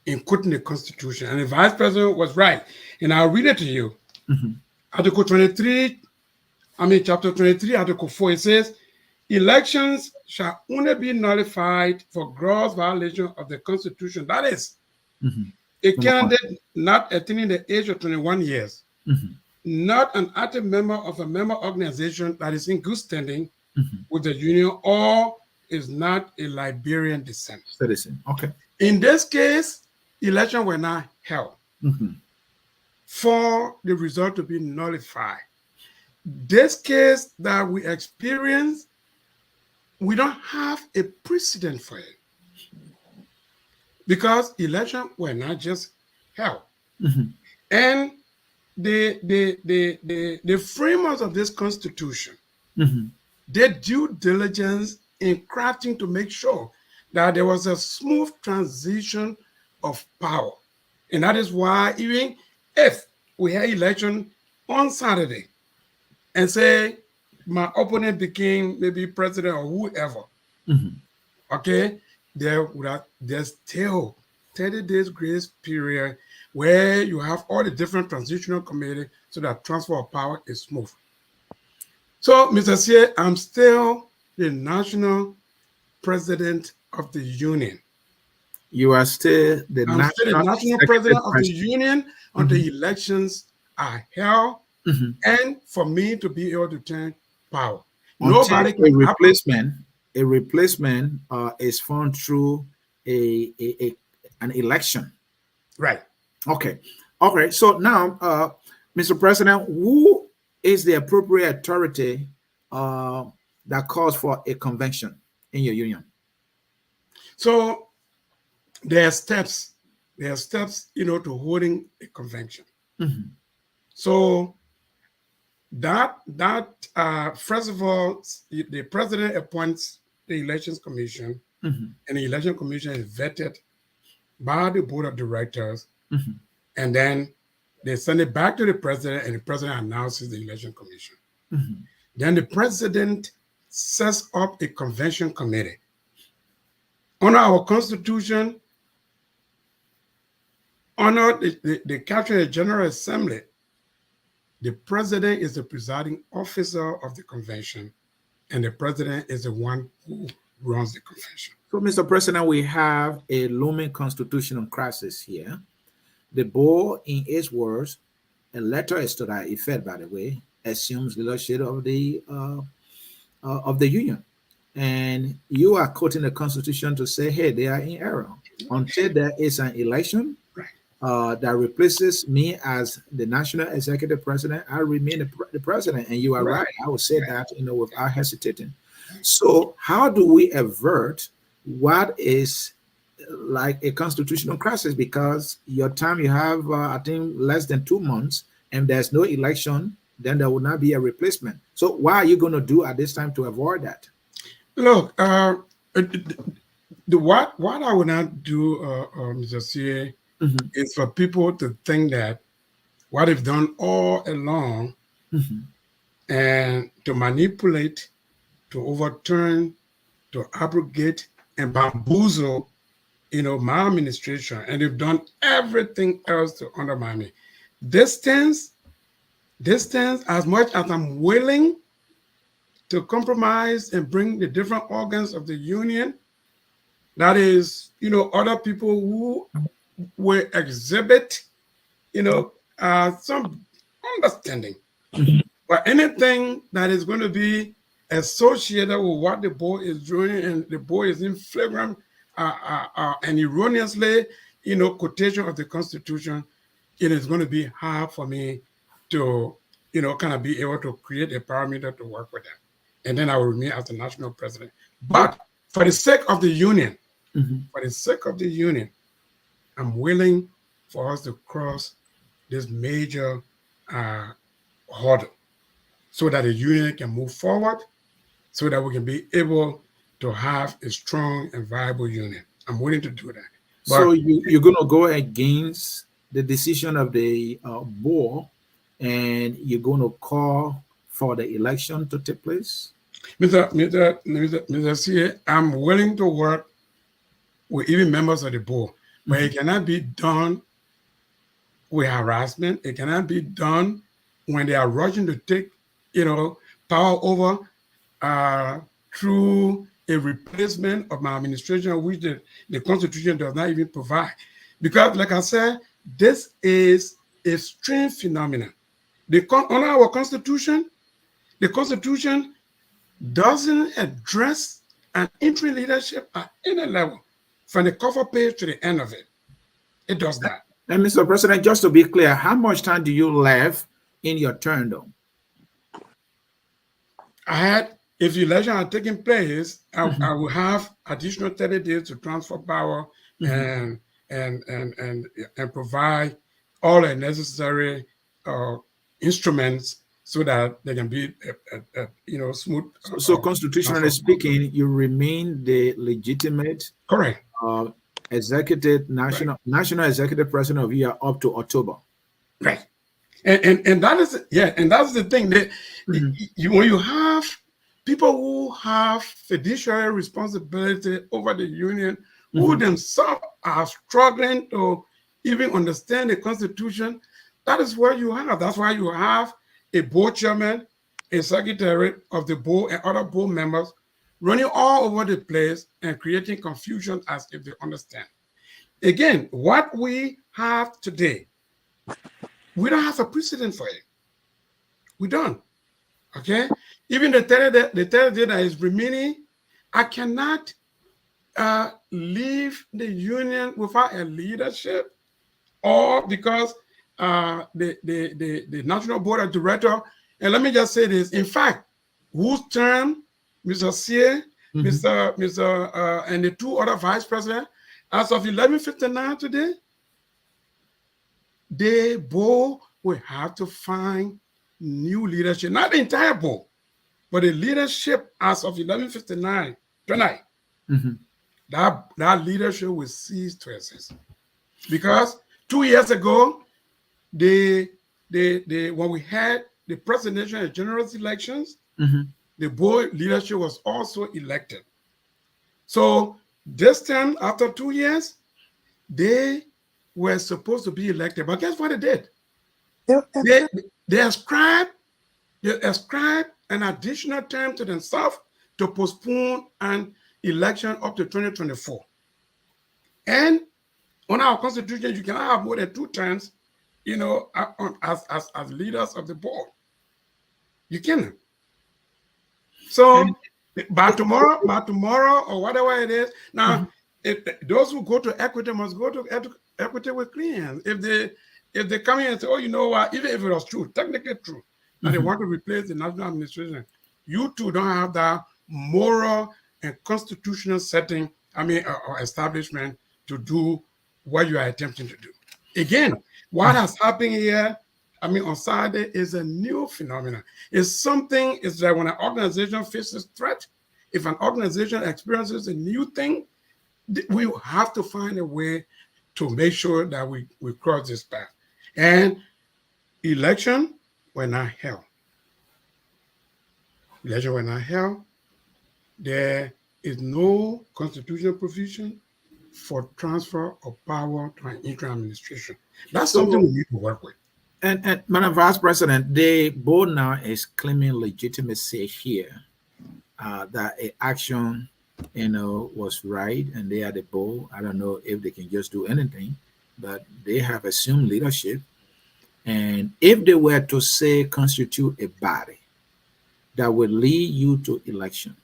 in quoting the Constitution. And the Vice President was right. And I'll read it to you. Article 23, chapter 23, Article 4, it says, elections shall only be nullified for gross violation of the Constitution. That is, a candidate not attaining the age of 21 years, not an active member of a member organization that is in good standing with the union, or is not a Liberian descent. Citizen. Okay. In this case, elections were not held for the result to be nullified. This case that we experience, we don't have a precedent for it because elections were not just held. And the framers of this Constitution, did due diligence in crafting to make sure that there was a smooth transition of power. And that is why even if we had election on Saturday and say my opponent became maybe president or whoever, okay, there's still 30 days grace period where you have all the different transitional committee so that transfer of power is smooth. So, Mr. Sie, I'm still the national president of the union. You are still the national president of the union until elections are held and for me to be able to turn power. Nobody can a replacement is found through an election. Right. Okay. Okay. So now, Mr. President, who is the appropriate authority that calls for a convention in your union? So there are steps. There are steps, to holding a convention. So that first of all, the president appoints the elections commission, and the election commission is vetted by the board of directors, and then they send it back to the president, and the president announces the election commission. Then the president sets up a convention committee. Under our Constitution, under the capture of the General Assembly, the president is the presiding officer of the convention, and the president is the one who runs the convention. So, Mr. President, we have a looming constitutional crisis here. The board, in its words, a letter is to that effect, by the way, assumes leadership of the union. And you are quoting the Constitution to say, hey, they are in error. Until there is an election that replaces me as the national executive president, I remain the president. And you are right. I would say that, without hesitating. So how do we avert what is like a constitutional crisis? Because your time, you have, I think, less than 2 months, and there's no election, then there will not be a replacement. So what are you going to do at this time to avoid that? Look, what I would not do, Mr. CA, is for people to think that what they've done all along and to manipulate, to overturn, to abrogate, and bamboozle, my administration, and they've done everything else to undermine me. This stands, as much as I'm willing to compromise and bring the different organs of the union. That is, other people who will exhibit, some understanding. But anything that is going to be associated with what the board is doing, and the board is in flagrant and erroneously, quotation of the Constitution, it is going to be hard for me to, kind of be able to create a parameter to work with them. And then I will remain as the national president. But for the sake of the union, I'm willing for us to cross this major hurdle so that the union can move forward, so that we can be able to have a strong and viable union. I'm willing to do that. But, so you're going to go against the decision of the board, and you're going to call for the election to take place? Mr. C, I'm willing to work with even members of the board, but it cannot be done with harassment. It cannot be done when they are rushing to take, power over through a replacement of my administration, which the Constitution does not even provide. Because, like I said, this is a strange phenomenon. On our Constitution, the Constitution doesn't address an interim leadership at any level, from the cover page to the end of it. It does that. And Mr. President, just to be clear, how much time do you left in your term, though? If the election had taken place, I will have additional 30 days to transfer power and provide all the necessary instruments so that there can be a smooth. So constitutionally speaking, you remain the legitimate, correct, executive national executive president of ULAA up to October. Right. And that is, and that's the thing that when you have people who have fiduciary responsibility over the union, who themselves are struggling to even understand the Constitution, that is where you have. That's why you have a board chairman, a secretary of the board, and other board members running all over the place and creating confusion as if they understand. Again, what we have today, we don't have a precedent for it. We don't. Okay? Even the third day that is remaining, I cannot leave the union without a leadership, or because the National Board of Directors, and let me just say this, in fact, whose term, Mr. C, Mr. And the two other vice presidents, as of 11:59 today, they both will have to find new leadership, not the entire board, but the leadership as of 11:59 tonight. That leadership will cease to exist, because 2 years ago, when we had the presidential and general elections, the board leadership was also elected. So this time, after 2 years, they were supposed to be elected, but guess what they did? They ascribed an additional term to themselves to postpone an election up to 2024. And on our Constitution, you cannot have more than 2 terms, as leaders of the board. You cannot. So by tomorrow or whatever it is, now if those who go to equity must go to equity with clean hands. If they come in and say, oh, you know what, even if it was true, technically true, and they want to replace the national administration, you too don't have that moral and constitutional setting, or establishment to do what you are attempting to do. Again, what has happened here, on Saturday, is a new phenomenon. It's that when an organization faces threat, if an organization experiences a new thing, we have to find a way to make sure that we cross this path. And election were not held. Election were not held. There is no constitutional provision for transfer of power to an interim administration. That's something we need to work with. And Madam Vice President, the board now is claiming legitimacy here. that a action, was right, and they are the board. I don't know if they can just do anything, but they have assumed leadership. And if they were to say constitute a body that would lead you to election,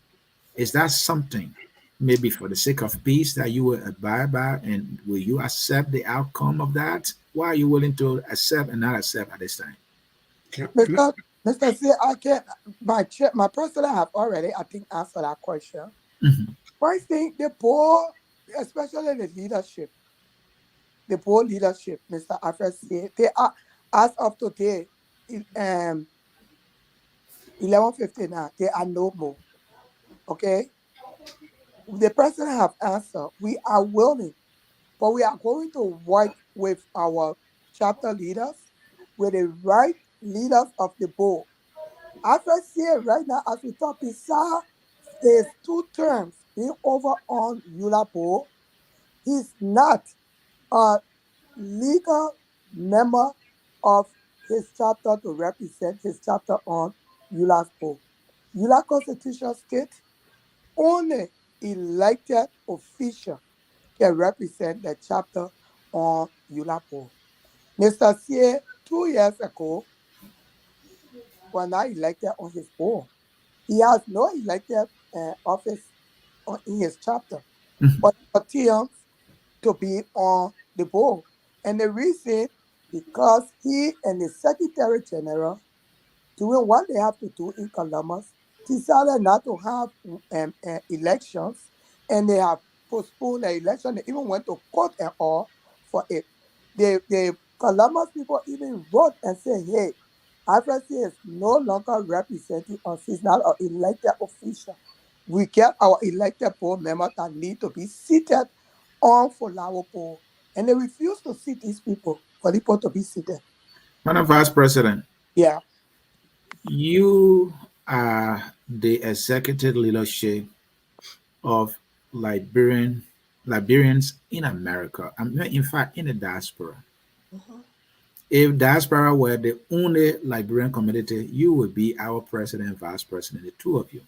is that something maybe for the sake of peace that you will abide by? And will you accept the outcome of that? Why are you willing to accept and not accept at this time? Mr. Mr. C, I can my president have already, I think, answered that question. Mhm. First thing, the poor, especially the poor leadership, Mr. Alfred C, they are, as of today, 11:59, they are no more. Okay? The president have answered. We are willing, but we are going to work with our chapter leaders, with the right leaders of the board. Alfred C right now, as we talk, beside his 2 terms being over on ULAA board, he's not a legal member of his chapter to represent his chapter on ULA's board. ULA Constitution state only elected official can represent the chapter on ULA board. Mr. C, 2 years ago, was not elected on his board. He has no elected office in his chapter, Mhm. but he continues to be on the board. And the reason, because he and the Secretary General, doing what they have to do in Columbus, decided not to have elections, and they have postponed the election. They even went to court and all for it. The Columbus people even wrote and said, hey, IFRC is no longer representing us. He's not an elected official. We get our elected board members that need to be seated on Flower Board. And they refuse to seat these people for people to be seated. Madam Vice President, Yeah. you are the executive leadership of Liberians in America. In fact, in the diaspora. Mhm. If diaspora were the only Liberian community, you would be our president and vice president, the two of you.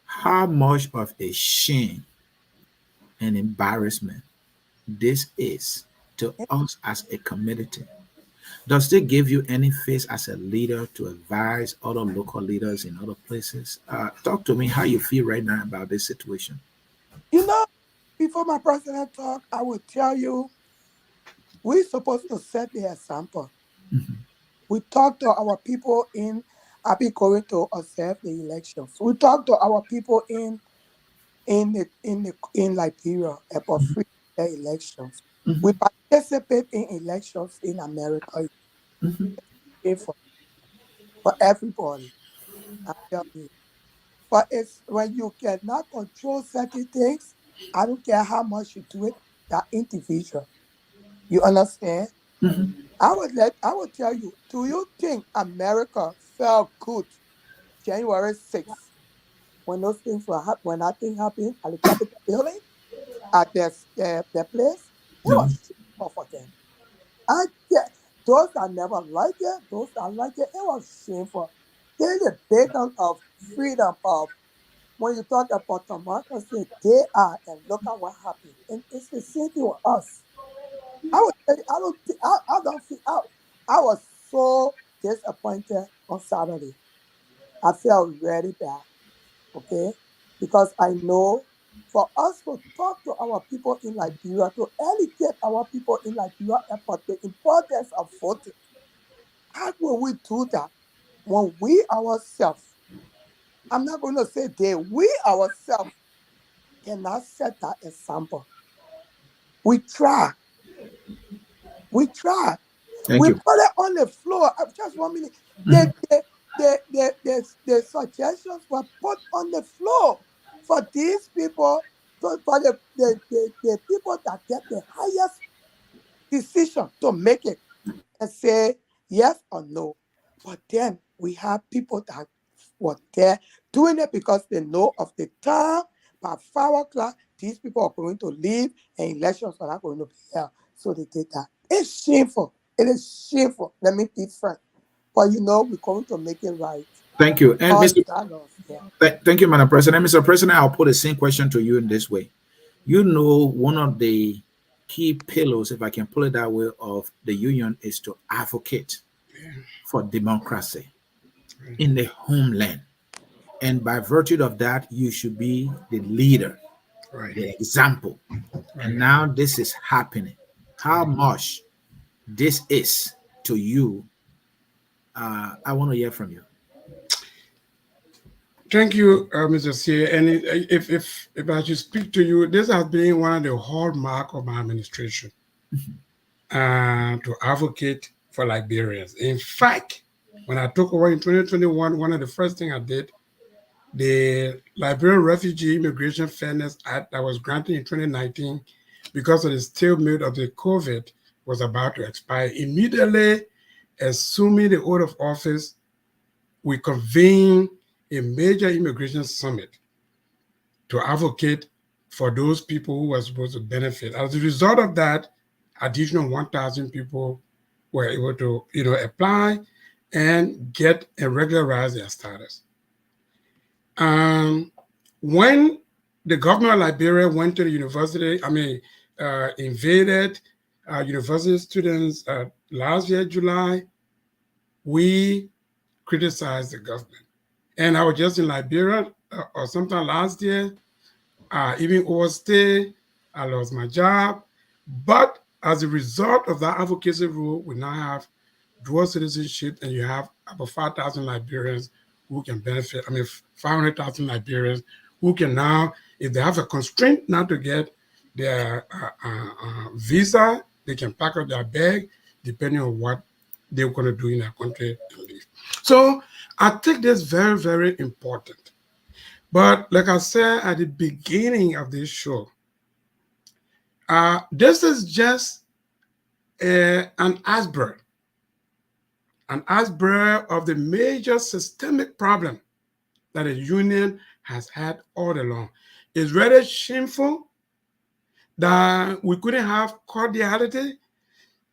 How much of a shame and embarrassment this is to us as a community? Does it give you any face as a leader to advise other local leaders in other places? Talk to me how you feel right now about this situation. You know, before my president talk, I will tell you, we're supposed to set the example. Mhm. We talk to our people in, I'll be going to observe the elections. We talk to our people in Liberia about free elections. We Mhm. participate in elections in America. Mhm. It's for everybody. I tell you. But it's when you cannot control certain things, I don't care how much you do it, that individual. You understand? Mhm. I would tell you, do you think America felt good January 6th when those things were when that thing happened at the Capitol building at their place? It No. was shameful for them. I get those that never like it, those that like it, it was shameful. They're the beacon of freedom of when you talk about democracy, they are, and look at what happened. And it's the same thing with us. I would say, I don't think, I don't feel, I was so disappointed on Saturday. I felt really bad, okay? Because I know for us to talk to our people in Liberia, to educate our people in Liberia about the importance of voting, how will we do that when we ourselves, I'm not going to say they, we ourselves cannot set that example. We try, we try. Thank We you. put it on the floor. Just 1 minute. The, Mhm. the, the suggestions were put on the floor for these people, for the people that get the highest decision to make it and say yes or no. But then we have people that were there doing it because they know of the time by 5 o'clock, these people are going to leave and elections are not going to be held. So they did that. It's shameful. It is shameful. Let me be frank. But you know, we're going to make it right. Thank you. And All Mr. these are laws. Yeah. Thank you, Madam President. Mr. President, I'll put the same question to you in this way. You know, one of the key pillars, if I can put it that way, of the union is to advocate for democracy in the homeland. And by virtue of that, you should be the leader, Right. the example. And now this is happening. How much this is to you, I want to hear from you. Thank you, Mr. C. And if I should speak to you, this has been one of the hallmark of my administration to advocate for Liberians. In fact, when I took over in 2021, one of the first things I did, the Liberian Refugee Immigration Fairness Act that was granted in 2019 because of the stalemate of the COVID was about to expire. Immediately, assuming the oath of office, we convened a major immigration summit to advocate for those people who were supposed to benefit. As a result of that, additional 1,000 people were able to, apply and get and regularize their status. When the government of Liberia went to the university, invaded university students last year, July, we criticized the government. And I was just in Liberia or sometime last year, even overstay, I lost my job. But as a result of that advocacy rule, we now have dual citizenship, and you have about 5,000 Liberians who can benefit. 500,000 Liberians who can now, if they have a constraint not to get their visa, they can pack up their bag depending on what they're going to do in their country and leave. So I think this very, very important. But like I said at the beginning of this show, this is just an iceberg of the major systemic problem that the union has had all along. It's really shameful that we couldn't have cordiality,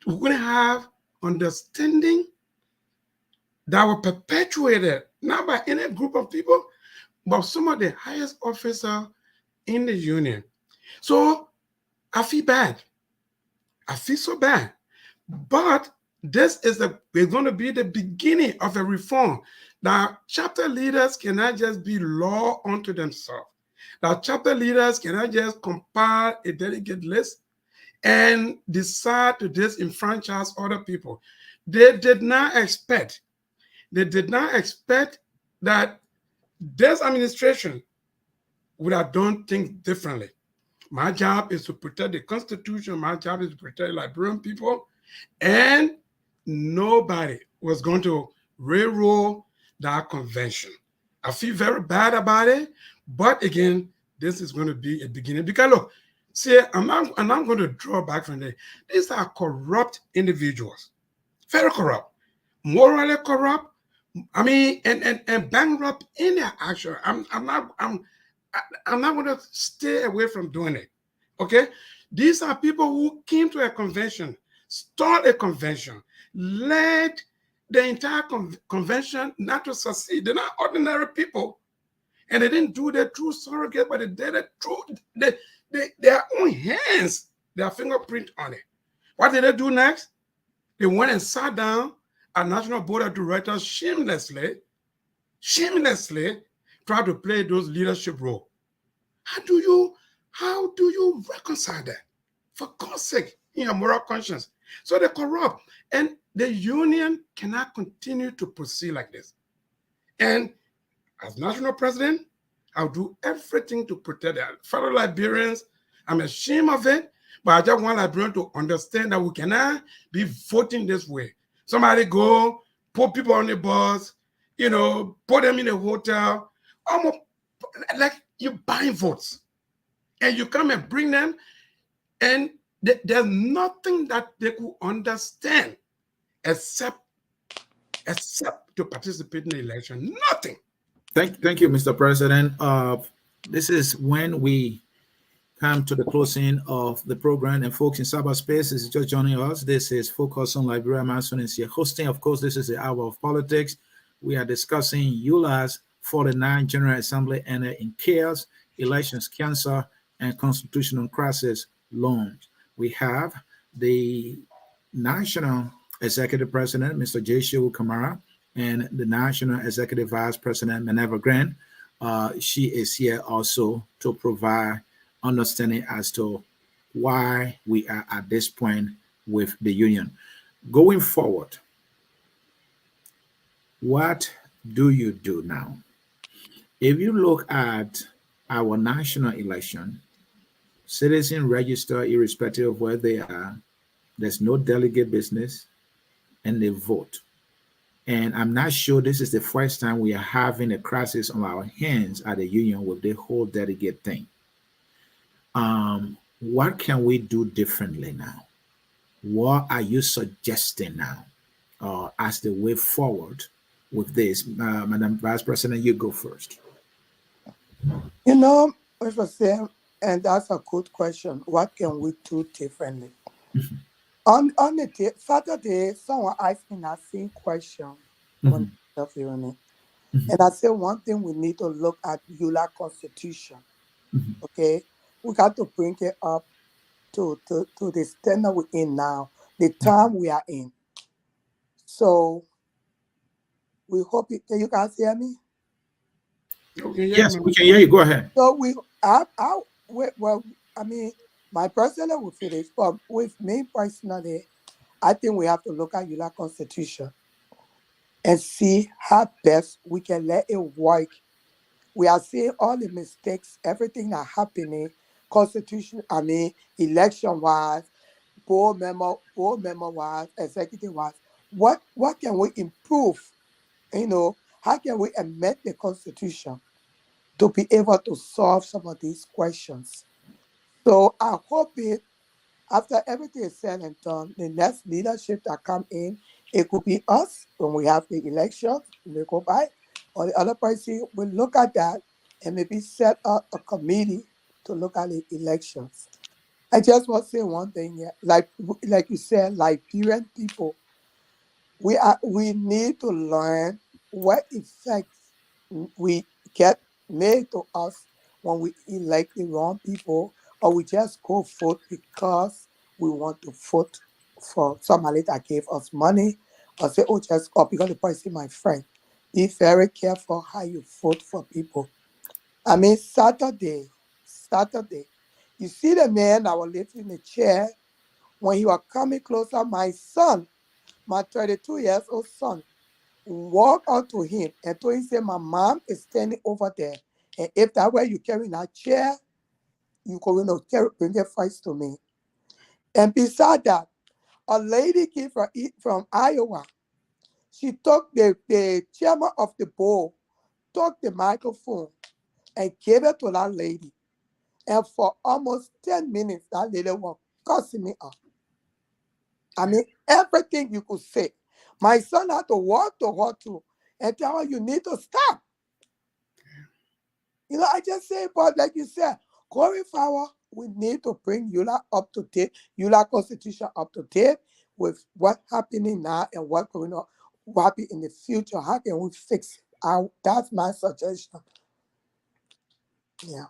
we couldn't have understanding that were perpetuated not by any group of people, but some of the highest officers in the union. So I feel bad. I feel so bad. But this is going to be the beginning of a reform. That chapter leaders cannot just be law unto themselves. That chapter leaders cannot just compile a delegate list and decide to disenfranchise other people. They did not expect that this administration would have done things differently. My job is to protect the Constitution. My job is to protect Liberian people. And nobody was going to railroad that convention. I feel very bad about it. But again, this is going to be a beginning. Because look, see, I'm not going to draw back from there. These are corrupt individuals. Very corrupt. Morally corrupt. And bankrupt in their action. I'm not going to stay away from doing it. Okay? These are people who came to a convention, start a convention, led the entire convention not to succeed. They're not ordinary people. And they didn't do that through surrogate, but they did it through their own hands, their fingerprint on it. What did they do next? They went and sat down at National Board of Directors shamelessly tried to play those leadership roles. How do you reconcile that? For God's sake, in your moral conscience. So they're corrupt. And the union cannot continue to proceed like this. And as national president, I'll do everything to protect their fellow Liberians. I'm ashamed of it, but I just want Liberians to understand that we cannot be voting this way. Somebody go, put people on the bus, put them in a hotel, almost like you're buying votes. And you come and bring them, and there's nothing that they could understand except to participate in the election. Nothing. Thank you, Mr. President. This is when we come to the closing of the program. And folks in cyberspace, is just joining us. This is Focus on Liberia. I'm Anson Nsia hosting. Of course, this is the hour of politics. We are discussing ULA's 49th General Assembly ended in chaos, elections cancer, and constitutional crisis Looms. We have the National Executive President, Mr. J. Kamara, and the National Executive Vice President, Minerva Grant. She is here also to provide understanding as to why we are at this point with the union. Going forward, what do you do now? If you look at our national election, citizens register irrespective of where they are. There's no delegate business, and they vote. And I'm not sure this is the first time we are having a crisis on our hands at the union with the whole delegate thing. What can we do differently now? What are you suggesting now as the way forward with this? Madam Vice President, you go first. You know, Mr. Sam, and that's a good question. What can we do differently? On the Saturday, someone asked me that same question on the union. And I said one thing we need to look at ULAA Constitution. Okay, we got to bring it up to the standard we're in now, the time we are in. So we hope can you guys hear me? Okay, Yes, we can hear you. Go ahead. So I mean, my personal will finish, but with me personally, I think we have to look at ULAA Constitution and see how best we can let it work. We are seeing all the mistakes, everything that's happening, constitution, election-wise, board member-wise, executive-wise. What can we improve? How can we amend the constitution to be able to solve some of these questions? So I hope after everything is said and done, the next leadership that come in, it could be us when we have the elections, we go by, or the other person will look at that and maybe set up a committee to look at the elections. I just want to say one thing here. Like you said, Liberian people, we need to learn what effects we get made to us when we elect the wrong people, or we just go vote because we want to vote for somebody that gave us money, or say, because the person my friend. Be very careful how you vote for people. I mean, Saturday, you see the man that was lifting in the chair, when he was coming closer, my son, my 32 years old son, walked out to him and told him, say, my mom is standing over there. And if that way you carry that chair, you go bring it first to me. And beside that, a lady came from Iowa. She took the chairman of the board, took the microphone and gave it to that lady. And for almost 10 minutes, that lady was cussing me up. I mean, everything you could say. My son had to walk to her too and tell her, you need to stop. I just say, but like you said, going forward, we need to bring ULAA up to date, ULAA Constitution up to date with what's happening now and what's going on, what happen in the future. How can we fix it? That's my suggestion. Yeah.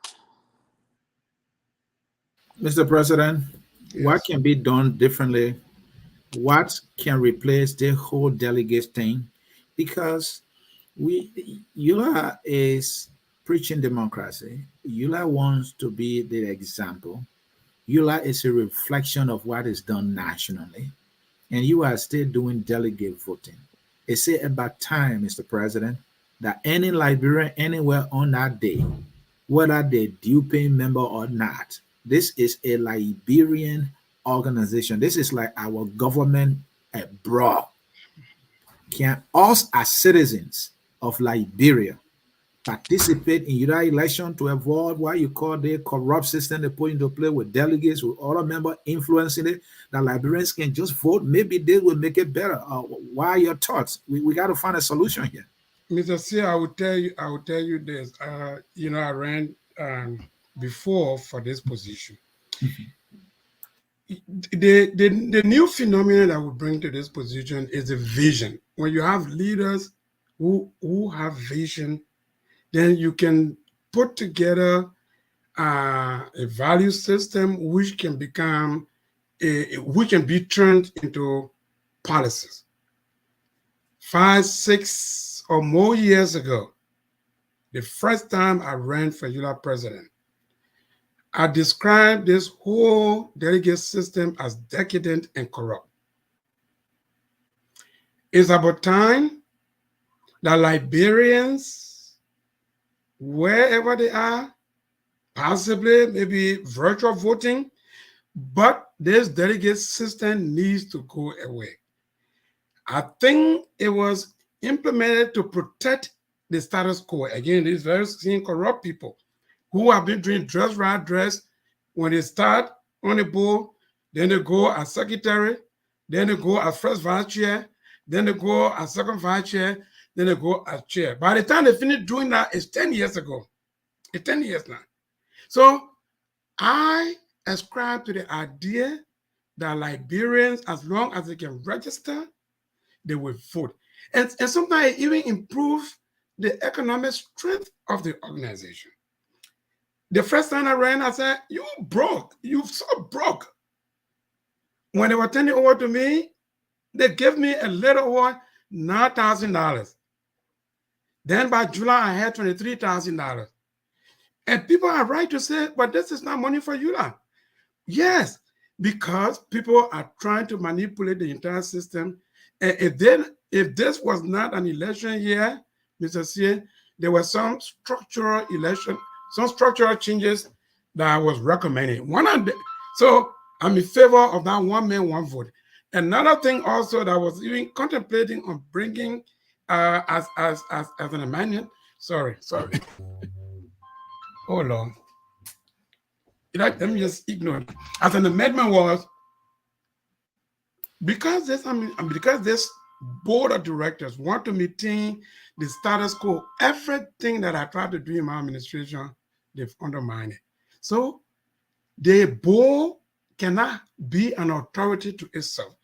Mr. President, Yes. what can be done differently? What can replace the whole delegate thing? Because ULAA is preaching democracy. ULAA wants to be the example. ULAA is a reflection of what is done nationally. And you are still doing delegate voting. It's about time, Mr. President, that any Liberian anywhere on that day, whether they're due paying member or not, this is a Liberian organization. This is like our government abroad. Can us as citizens of Liberia participate in your election to avoid what you call the corrupt system they put into play with delegates, with other members influencing it, that Liberians can just vote? Maybe they will make it better. What are your thoughts? We got to find a solution here. Mr. C, I will tell you this. I ran before for this position. The new phenomenon that we bring to this position is a vision. When you have leaders who have vision, then you can put together a value system which can become, which can be turned into policies. 5, 6 or more years ago, the first time I ran for ULAA president, I described this whole delegate system as decadent and corrupt. It's about time that Liberians, wherever they are, possibly maybe virtual voting, but this delegate system needs to go away. I think it was implemented to protect the status quo. Again, these very same corrupt people who have been doing dress right dress. When they start on the board, then they go as secretary, then they go as first vice chair, then they go as second vice chair, then they go as chair. By the time they finish doing that, it's 10 years ago. It's 10 years now. So I ascribe to the idea that Liberians, as long as they can register, they will vote. And sometimes even improve the economic strength of the organization. The first time I ran, I said, you broke. You so broke. When they were turning over to me, they gave me a little over $9,000. Then by July, I had $23,000. And people are right to say, but this is not money for ULAA. Yes, because people are trying to manipulate the entire system. And if this was not an election year, Mr. C, there were some structural changes that I was recommending. So I'm in favor of that one man, one vote. Another thing also that I was even contemplating on bringing as an amendment. Sorry. Oh Lord. Let me just ignore it. As an amendment was because this board of directors want to maintain the status quo. Everything that I tried to do in my administration, they've undermined it. So the board cannot be an authority to itself.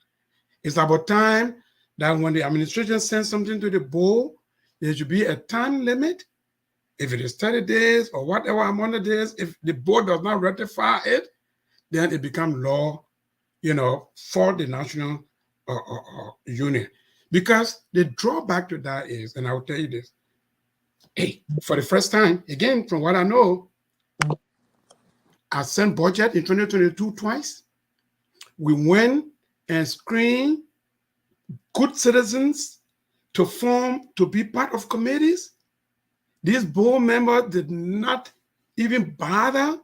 It's about time that when the administration sends something to the board, there should be a time limit. If it is 30 days or whatever amount of days, if the board does not ratify it, then it becomes law, for the national union. Because the drawback to that is, and I will tell you this, for the first time, again, from what I know, I sent budget in 2022 twice. We went and screened good citizens to be part of committees. These board members did not even bother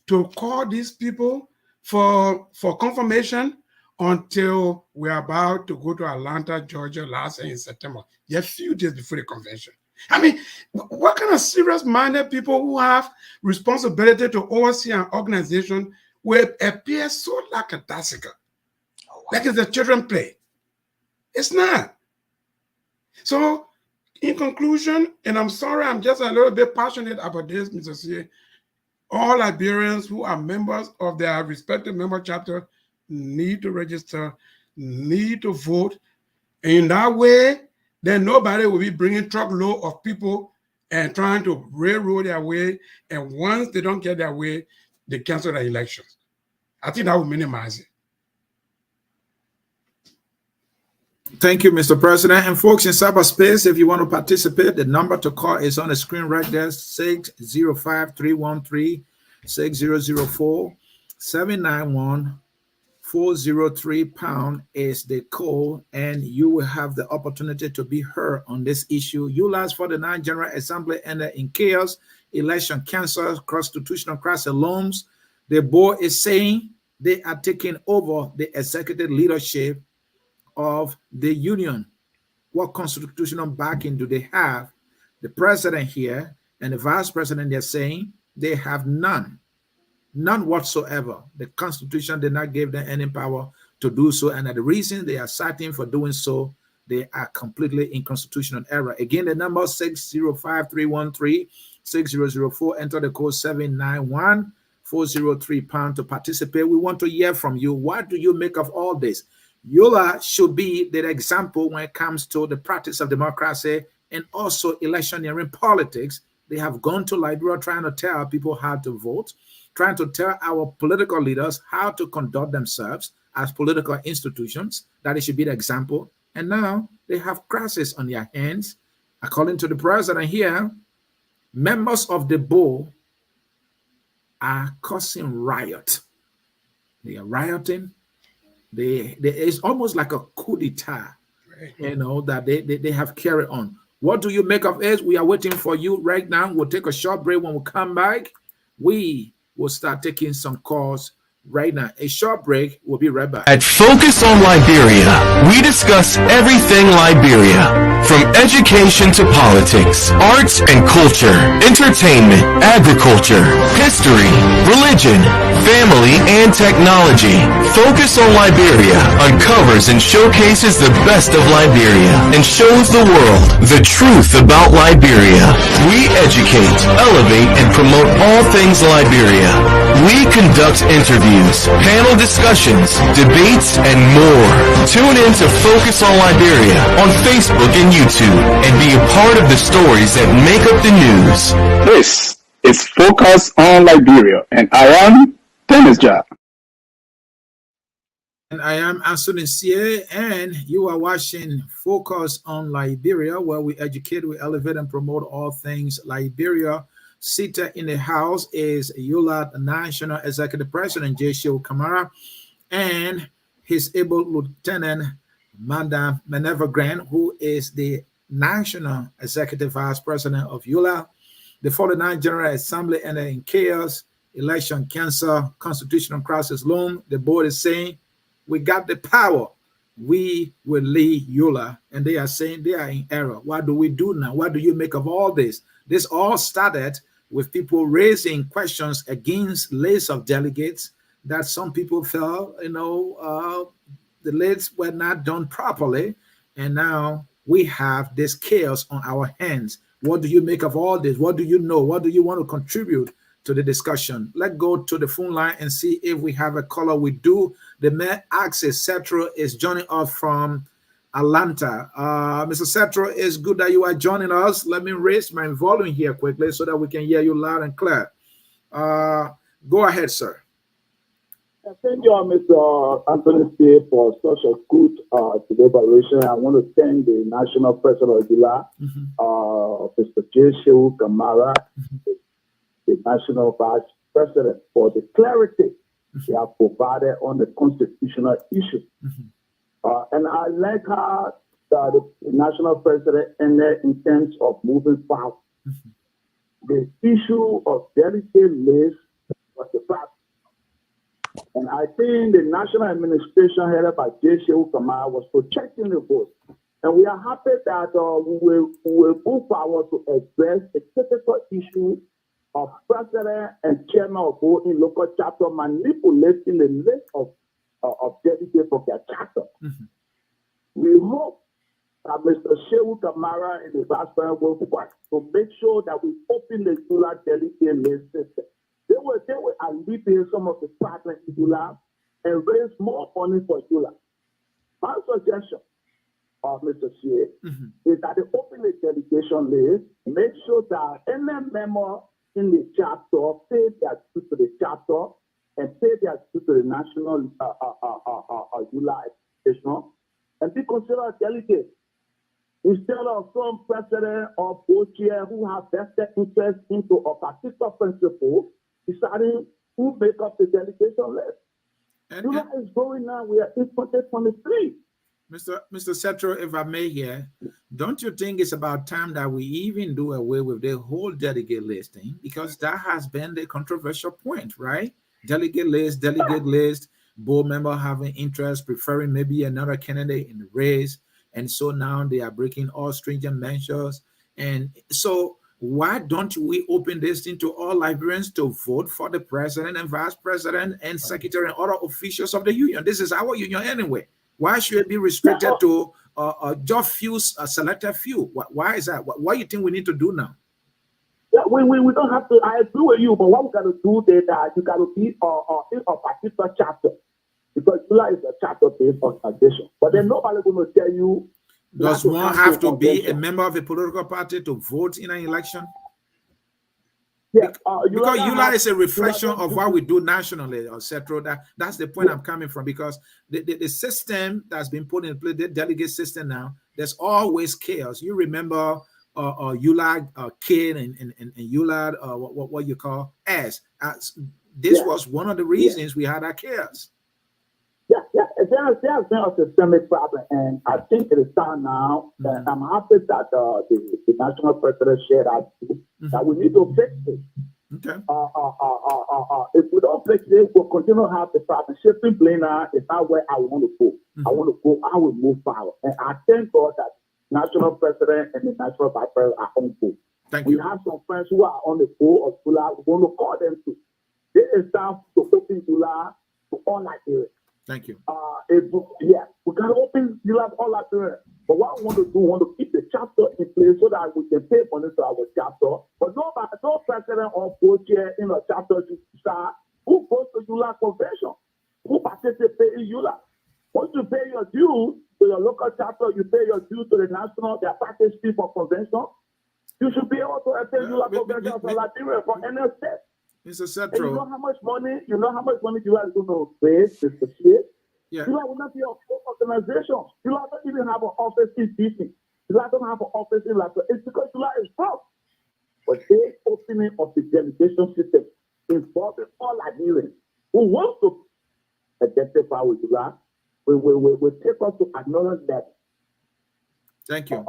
to call these people for confirmation until we're about to go to Atlanta, Georgia last year in September, a few days before the convention. I mean, what kind of serious-minded people who have responsibility to oversee an organization will appear so lackadaisical, like it's a children's play? It's not. So, in conclusion, and I'm sorry, I'm just a little bit passionate about this, Mr. C. All Liberians who are members of their respective member chapter need to register, need to vote. And in that way, then nobody will be bringing truckload of people and trying to railroad their way. And once they don't get their way, they cancel the elections. I think that will minimize it. Thank you, Mr. President. And folks in cyberspace, if you want to participate, the number to call is on the screen right there, 605-313-6004-791-403 pound is the call, and you will have the opportunity to be heard on this issue. ULAA's 49th General Assembly ended in chaos, election canceled, constitutional crisis looms. The board is saying they are taking over the executive leadership of the union. What constitutional backing do they have? The president here and the vice president, they're saying they have none whatsoever. The constitution did not give them any power to do so, and the reason they are citing for doing so, they are completely in constitutional error. Again, the number 605-313-6004, enter the code 791-403 pound to participate. We want to hear from you. What do you make of all this? ULAA should be the example when it comes to the practice of democracy and also electioneering politics. They have gone to Liberia trying to tell people how to vote, trying to tell our political leaders how to conduct themselves as political institutions, that it should be the example. And now they have crisis on their hands. According to the president here, members of the board are causing riot. They are rioting. It's almost like a coup d'etat, that they have carried on. What do you make of it? We are waiting for you right now. We'll take a short break. When we come back, we will start taking some calls right now. A short break. We'll be right back. At Focus on Liberia, we discuss everything Liberia, from education to politics, arts and culture, entertainment, agriculture, history, religion, family, and technology. Focus on Liberia uncovers and showcases the best of Liberia and shows the world the truth about Liberia. We educate, elevate, and promote all things Liberia. We conduct interviews, panel discussions, debates, and more. Tune in to Focus on Liberia on Facebook and YouTube and be a part of the stories that make up the news. This is Focus on Liberia, and I am Dennis Jar. And I am Anthony Sie, and you are watching Focus on Liberia, where we educate, we elevate, and promote all things Liberia. Seated in the house is ULAA National Executive President J.C. Kamara and his able Lieutenant Madam Minerva Grant, who is the National Executive Vice President of ULAA. The 49th General Assembly and in chaos, election cancer, constitutional crisis loom. The board is saying, we got the power. We will lead ULAA. And they are saying they are in error. What do we do now? What do you make of all this? This all started with people raising questions against lists of delegates that some people felt, the lists were not done properly. And now we have this chaos on our hands. What do you make of all this? What do you know? What do you want to contribute to the discussion? Let's go to the phone line and see if we have a caller. We do. The man Axis Cetro is joining us from Atlanta. Mr. Cetro, it's good that you are joining us. Let me raise my volume here quickly so that we can hear you loud and clear. Go ahead, sir. Thank you, Mr. Anthony C., for such a good deliberation. I want to thank the National President of ULAA, Mr. J.C. Kamara, the National Vice President, for the clarity they have provided on the constitutional issue. And I like how the National President ended in terms of moving forward. The issue of delegate list was the fact. And I think the national administration headed by J.C. Kamara was protecting the vote. And we are happy that we will move forward to address the critical issue of president and chairman of board in local chapter manipulating the list of delegates from their chapter. We hope that Mr. Shehu Kamara and the vice president will work to make sure that we open the ULAA delegate list system. They will alleviate some of the problems in ULAA and raise more money for ULAA. My suggestion, Mr. Shea, is that they open the delegation list, make sure that any member in the chapter pay their due to the chapter and pay their due to the national ULAA education and be considered a delegate. Instead of some president or co-chair who have vested interest into a particular principle, deciding who make up the delegation list. ULAA is going now. We are in 2023. Mr. Cetro, if I may here, don't you think it's about time that we even do away with the whole delegate listing? Because that has been the controversial point, right? Delegate list, board member having interest, preferring maybe another candidate in the race. And so now they are breaking all stringent measures. And so why don't we open this thing to all Liberians to vote for the president and vice president and secretary and other officials of the union? This is our union anyway. Why should it be restricted to just few, a selected few? Why is that? What do you think we need to do now? Yeah, we don't have to. I agree with you, but what we got to do is that you got to be in a particular chapter, because ULAA is a chapter-based organization. But then nobody going to tell you Does one have to be a member of a political party to vote in an election? Yeah, because ULAA is a reflection of what we do nationally, etc. That's the point I'm coming from, because the system that's been put in place, the delegate system now, there's always chaos. You remember ULAA K and ULAA what you call S. This was one of the reasons we had that chaos. There's been a systemic problem, and I think it is time now. I'm happy that the national president shared that we need to fix it. Okay. If we don't fix it, we'll continue to have the problem. Shifting blame now is not where I want to go. I want to go. I will move forward, and I thank God that national president and the national vice president are on board. We have some friends who are on the board of ULAA. We want to call them too. This is time to open ULAA to all Nigerians. Thank you. We can open ULAA all Nigerians. But what we want to do, we want to keep the chapter in place so that we can pay money to our chapter. But no president or co-chair in a chapter to start who goes to ULAA convention, who participates in ULAA. Once you pay your dues to your local chapter, you pay your dues to the national, their package fee for convention. You should be able to attend ULAA convention for Nigeria for any state. It's a and you know how much money you are going to raise, Mr. Chief? You will not be a full organization. You don't even have an office in DC. You don't have an office in Latvia. It's because ULAA is broke. But the opening of the delegation system involving all Nigerians who want to identify with ULAA will take us to acknowledge that. Thank you.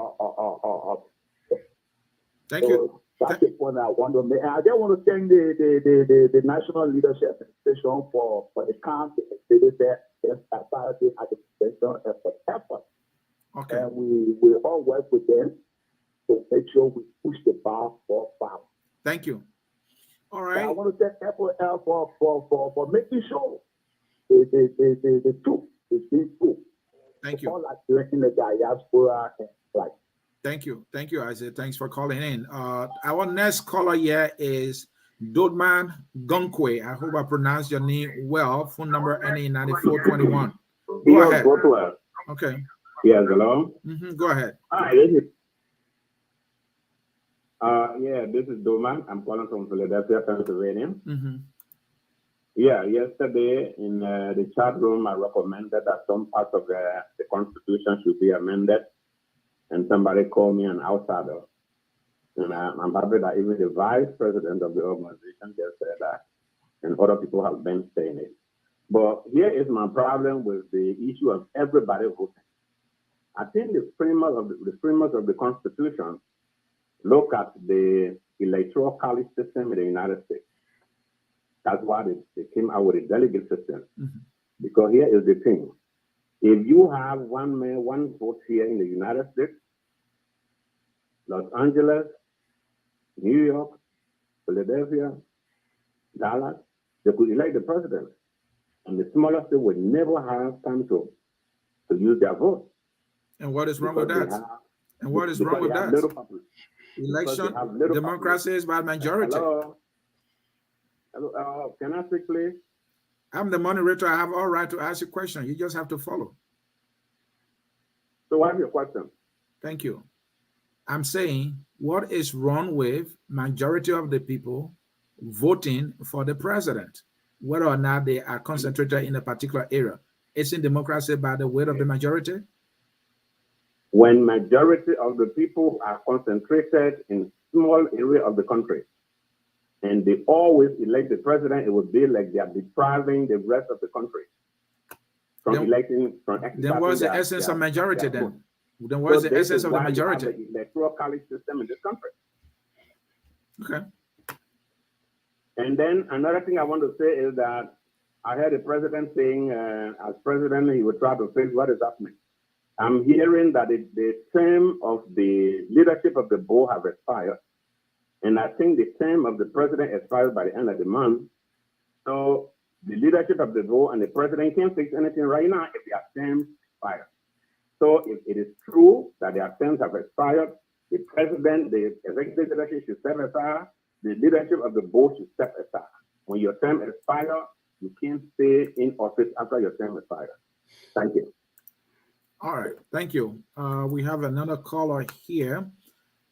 Thank you. That's the point I want to make. I just want to thank the national leadership station for the camp, the authority at the station and for the effort. Okay. And we all work with them to make sure we push the bar forward. Thank you. All right. I want to thank FOL for making sure the truth is being true. Thank you. All like in the diaspora and like. Thank you, Isaac. Thanks for calling in. Our next caller here is Dodman Gonkwe. I hope I pronounced your name well. Phone number ending 9421. Go ahead. Okay. Yes, hello. Go ahead. Hi, this is this is Dodman. I'm calling from Philadelphia, Pennsylvania. Yesterday in the chat room, I recommended that some parts of the Constitution should be amended. And somebody called me an outsider. And I'm happy that even the vice president of the organization just said that, and other people have been saying it. But here is my problem with the issue of everybody voting. I think the framers of the Constitution look at the electoral college system in the United States. That's why they came out with a delegate system. Because here is the thing. If you have one man, one vote here in the United States, Los Angeles, New York, Philadelphia, Dallas, they could elect the president. And the smaller state would never have time to use their vote. And what is wrong with that? And what is wrong with that? Election, democracy is by majority. Hello, can I speak, please? I'm the moderator. I have all right to ask you a question. You just have to follow. So what's your question? Thank you. I'm saying, what is wrong with majority of the people voting for the president, whether or not they are concentrated in a particular area? Isn't democracy by the weight of the majority? When majority of the people are concentrated in small area of the country, and they always elect the president, it would be like they are depriving the rest of the country from electing. Then what's the essence of majority then? Then what's the essence of the majority? The electoral college system in this country. Okay. And then another thing I want to say is that I heard the president saying, as president, he would try to fix what is happening. I'm hearing that the term of the leadership of the board have expired. And I think the term of the president expires by the end of the month. So the leadership of the board and the president can't fix anything right now if their terms expire. So if it is true that their terms have expired, the president, the executive leadership should step aside, the leadership of the board should step aside. When your term expires, you can't stay in office after your term expires. Thank you. All right, thank you. We have another caller here.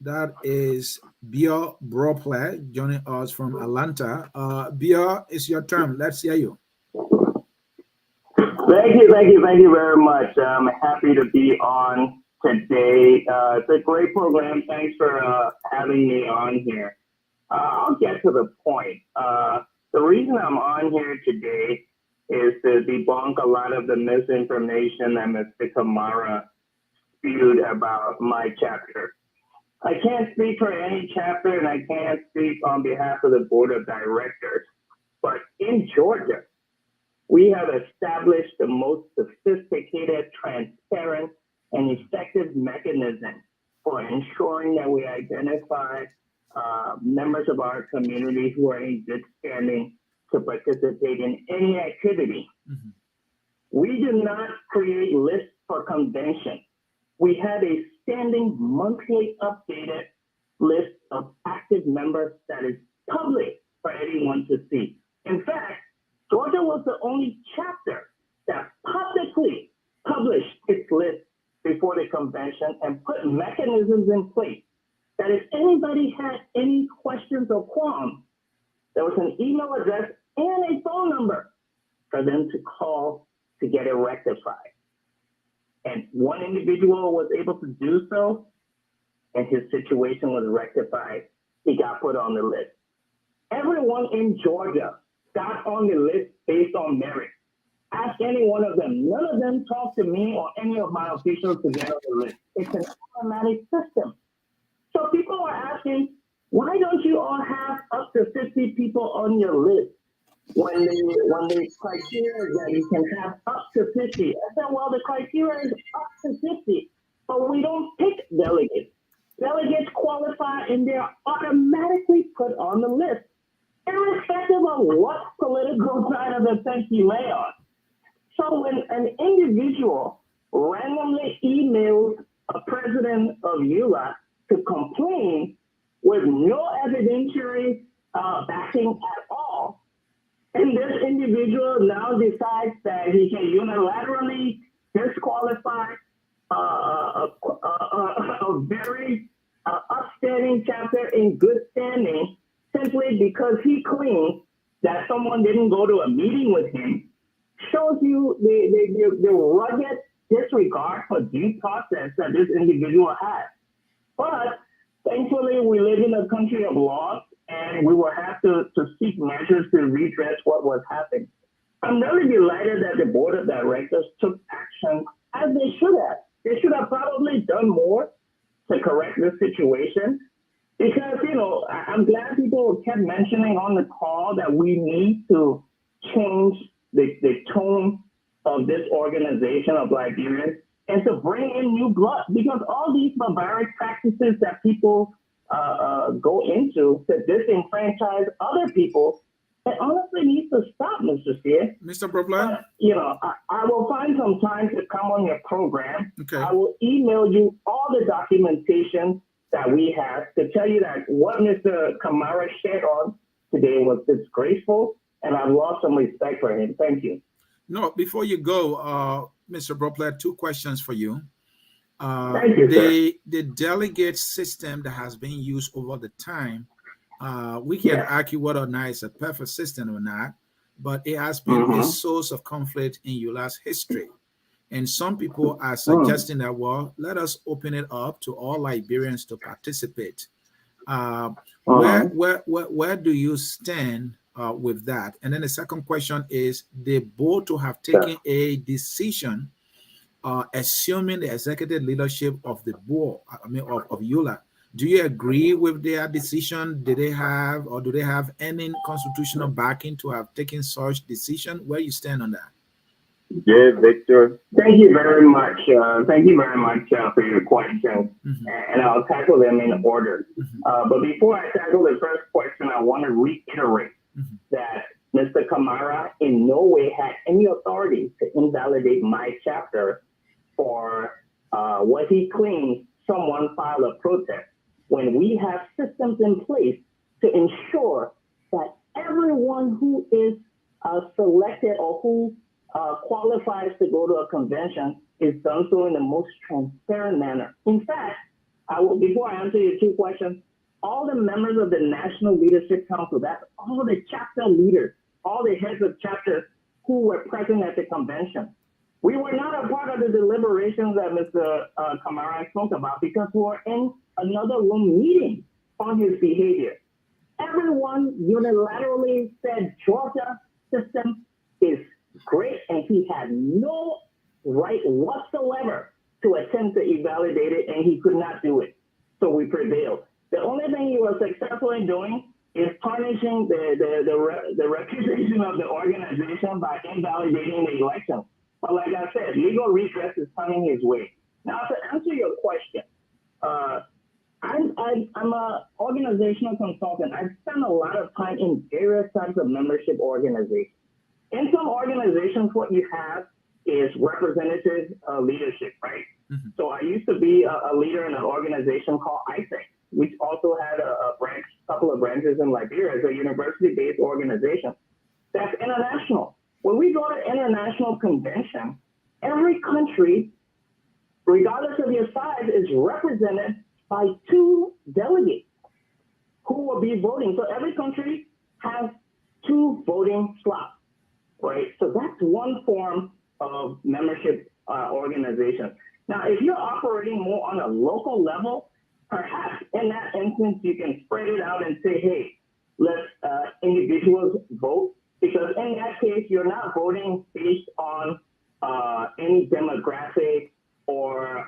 That is Bia Brople joining us from Atlanta. Bia, it's your turn. Let's hear you. Thank you very much. I'm happy to be on today. It's a great program. Thanks for having me on here. I'll get to the point. The reason I'm on here today is to debunk a lot of the misinformation that Mr. Kamara spewed about my chapter. I can't speak for any chapter and I can't speak on behalf of the board of directors, but in Georgia, we have established the most sophisticated, transparent, and effective mechanism for ensuring that we identify members of our community who are in good standing to participate in any activity. Mm-hmm. We do not create lists for convention. We have a standing monthly updated list of active members that is public for anyone to see. In fact, Georgia was the only chapter that publicly published its list before the convention and put mechanisms in place that if anybody had any questions or qualms, there was an email address and a phone number for them to call to get it rectified. And one individual was able to do so, and his situation was rectified. He got put on the list. Everyone in Georgia got on the list based on merit. Ask any one of them. None of them talked to me or any of my officials to get on the list. It's an automatic system. So people are asking, why don't you all have up to 50 people on your list when the criteria is that you can have up to 50? I said, well, the criteria is up to 50, but we don't pick delegates. Delegates qualify and they're automatically put on the list, irrespective of what political side of the fence you lay on. So when an individual randomly emails a president of ULAA to complain with no evidentiary backing at all, and this individual now decides that he can unilaterally disqualify a very upstanding chapter in good standing simply because he claims that someone didn't go to a meeting with him, shows you the rugged disregard for due process that this individual has. But thankfully, we live in a country of laws, and we will have to seek measures to redress what was happening. I'm really delighted that the board of directors took action as they should have. They should have probably done more to correct this situation because, I'm glad people kept mentioning on the call that we need to change the tone of this organization of Liberians and to bring in new blood, because all these barbaric practices that people go into to disenfranchise other people, it honestly needs to stop, Mr. Sear. Mr. Brookline? I will find some time to come on your program. Okay. I will email you all the documentation that we have to tell you that what Mr. Kamara shared on today was disgraceful, and I've lost some respect for him. Thank you. No, before you go, Mr. Brookline, two questions for you. Thank you, the delegate system that has been used over the time, we can argue whether or not it's a perfect system or not, but it has been a source of conflict in ULAA's history. And some people are suggesting that, well, let us open it up to all Liberians to participate. Where do you stand with that? And then the second question is the board to have taken a decision assuming the executive leadership of the board, of ULAA. Do you agree with their decision? Do they have any constitutional backing to have taken such decision? Where you stand on that? Yeah, Victor. Thank you very much. Thank you very much for your questions, and I'll tackle them in order. But before I tackle the first question, I want to reiterate that Mr. Kamara in no way had any authority to invalidate my chapter for what he claims someone filed a protest, when we have systems in place to ensure that everyone who is selected or who qualifies to go to a convention is done so in the most transparent manner. In fact, before I answer your two questions, all the members of the National Leadership Council, that's all the chapter leaders, all the heads of chapters who were present at the convention. We were not a part of the deliberations that Mr. Kamara spoke about because we were in another room meeting on his behavior. Everyone unilaterally said Georgia system is great and he had no right whatsoever to attempt to invalidate it, and he could not do it. So we prevailed. The only thing he was successful in doing is tarnishing the reputation of the organization by invalidating the election. But like I said, legal redress is coming his way. Now, to answer your question, I'm an organizational consultant. I've spent a lot of time in various types of membership organizations. In some organizations, what you have is representative leadership, right? Mm-hmm. So I used to be a leader in an organization called ISEC, which also had a couple of branches in Liberia. It's a university-based organization that's international. When we go to international convention, every country, regardless of your size, is represented by 2 delegates who will be voting. So every country has 2 voting slots, right? So that's one form of membership organization. Now, if you're operating more on a local level, perhaps in that instance, you can spread it out and say, hey, let individuals vote, because in that case, you're not voting based on any demographic or,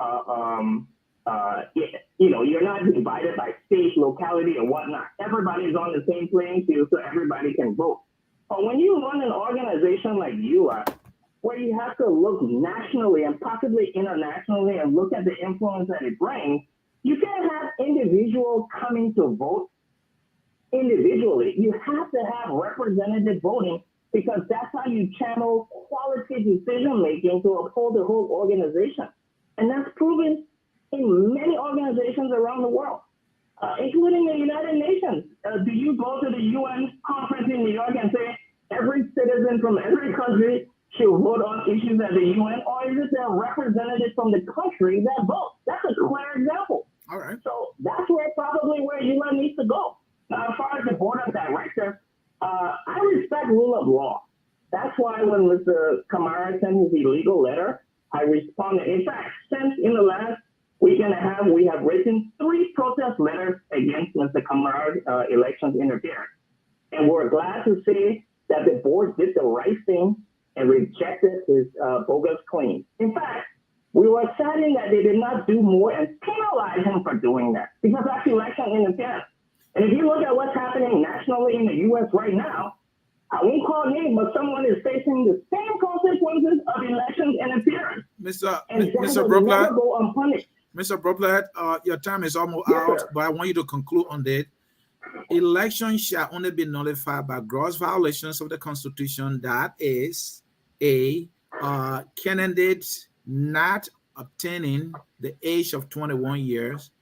you're not divided by state, locality, or whatnot. Everybody's on the same playing field, so everybody can vote. But when you run an organization like ULAA, where you have to look nationally and possibly internationally and look at the influence that it brings, you can't have individuals coming to vote individually. You have to have representative voting, because that's how you channel quality decision making to uphold the whole organization. And that's proven in many organizations around the world, including the United Nations. Do you go to the UN conference in New York and say every citizen from every country should vote on issues at the UN, or is it a representative from the country that votes? That's a clear example. All right. So that's probably where ULAA needs to go. Now, as far as the board of directors, I respect rule of law. That's why when Mr. Kamara sent his illegal letter, I responded. In fact, since in the last week and a half, we have written 3 protest letters against Mr. Kamara's elections interference. And we're glad to say that the board did the right thing and rejected his bogus claims. In fact, we were saddened that they did not do more and penalize him for doing that, because that's election interference. And if you look at what's happening nationally in the U.S. right now, I won't call names, but someone is facing the same consequences of elections interference. Mr. Broplet, your time is almost out, but I want you to conclude on that. Elections shall only be nullified by gross violations of the Constitution. That is, a candidate not obtaining the age of 21 years,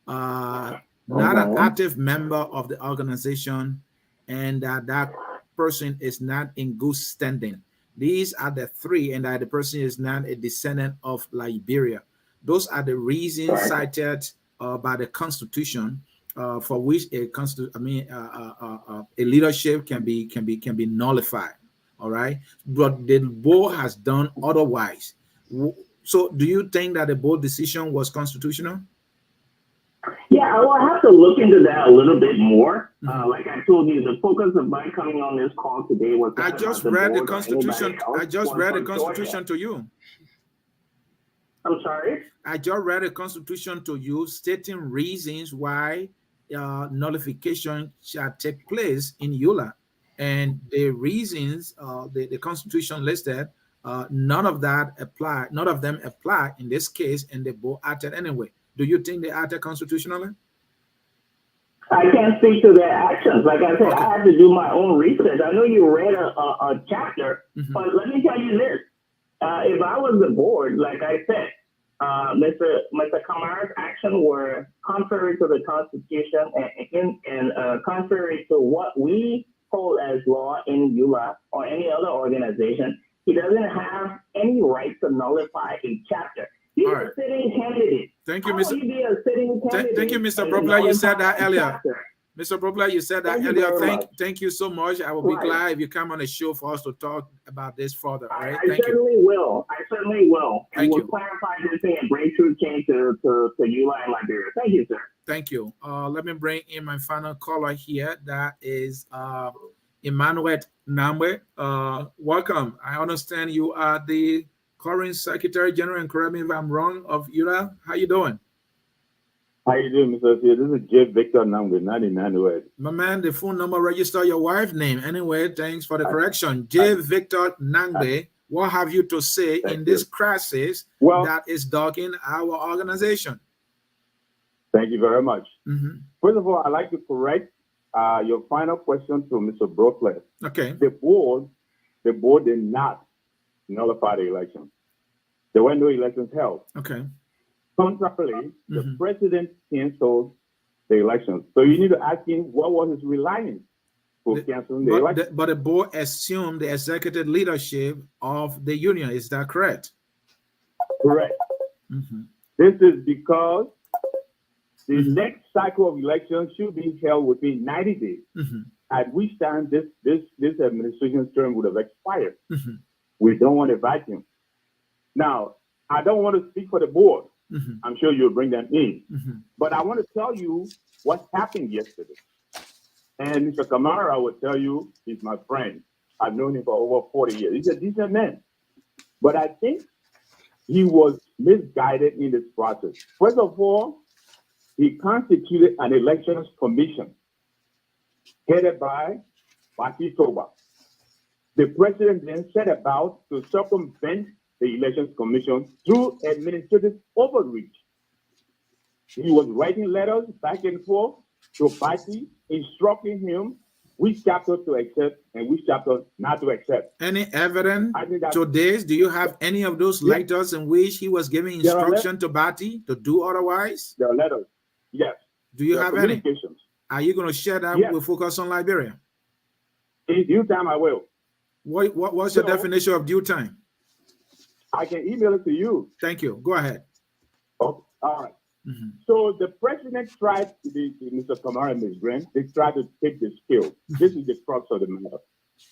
not an active member of the organization, and that person is not in good standing. These are the 3, and that the person is not a descendant of Liberia. Those are the reasons cited by the Constitution for which a leadership can be nullified. All right, but the board has done otherwise. So, do you think that the board decision was constitutional? Yeah, I will have to look into that a little bit more. Like I told you, the focus of my coming on this call today was. I just read the Constitution. I just read the Constitution to you. I'm sorry? I just read the Constitution to you, stating reasons why nullification shall take place in ULAA. And the reasons the Constitution listed, none of them apply in this case, and they both acted anyway. Do you think they acted constitutionally? I can't speak to their actions. Like I said, I had to do my own research. I know you read a chapter, but let me tell you this. If I was the board, like I said, Mr. Kamara's actions were contrary to the Constitution and contrary to what we hold as law in ULAA or any other organization. He doesn't have any right to nullify a chapter. He's All a right. sitting candidate. Thank you, How Mr. will you be a sitting candidate Thank you, Mr. and Propler. You said nullify that a earlier. chapter? Mr. Propler, you said that Thank you earlier. very much. Thank you so much. I will be Right. glad if you come on the show for us to talk about this further. All right. I Thank you. certainly will. I certainly will. And Thank we'll you. clarify this thing and bring true change to ULAA and Liberia. Thank you, sir. Thank you. Let me bring in my final caller here. That is Emmanuel Namwe. Welcome. I understand you are the current Secretary General, and correct me if I'm wrong, of ULAA. How you doing? How you doing, Mr. C? This is J. Victor Namwe, 99 My man, the phone number register your wife's name. Anyway, thanks for the correction. J. Victor Nangbe, what have you to say in this crisis that is dogging our organization? Thank you very much. Mm-hmm. First of all, I'd like to correct your final question to Mr. Brooklyn. Okay. The board did not nullify the election. There were no elections held. Okay. Contrarily, the president canceled the elections. So you need to ask him what was his reliance for canceling the election. But the board assumed the executive leadership of the union. Is that correct? Correct. This is because the next cycle of elections should be held within 90 days, at which time this administration's term would have expired. We don't want a vacuum. Now, I don't want to speak for the board. I'm sure you'll bring them in. But I want to tell you what happened yesterday. And Mr. Kamara will tell you he's my friend. I've known him for over 40 years. He's a decent man. But I think he was misguided in this process. First of all, he constituted an elections commission headed by Waki Toba. The president then set about to circumvent the elections commission through administrative overreach. He was writing letters back and forth to Bati, instructing him which chapter to accept and which chapter not to accept. Any evidence to this? Do you have any of those letters in which he was giving instruction to Bati to do otherwise? There are letters. Yes. Do you have any? Are you going to share that with Focus on Liberia? In due time, I will. What's your definition of due time? I can email it to you. Thank you. Go ahead. Oh, all right. So the president tried, Mr. Kamara and Ms. Grant, they tried to take the scale. This is the crux of the matter.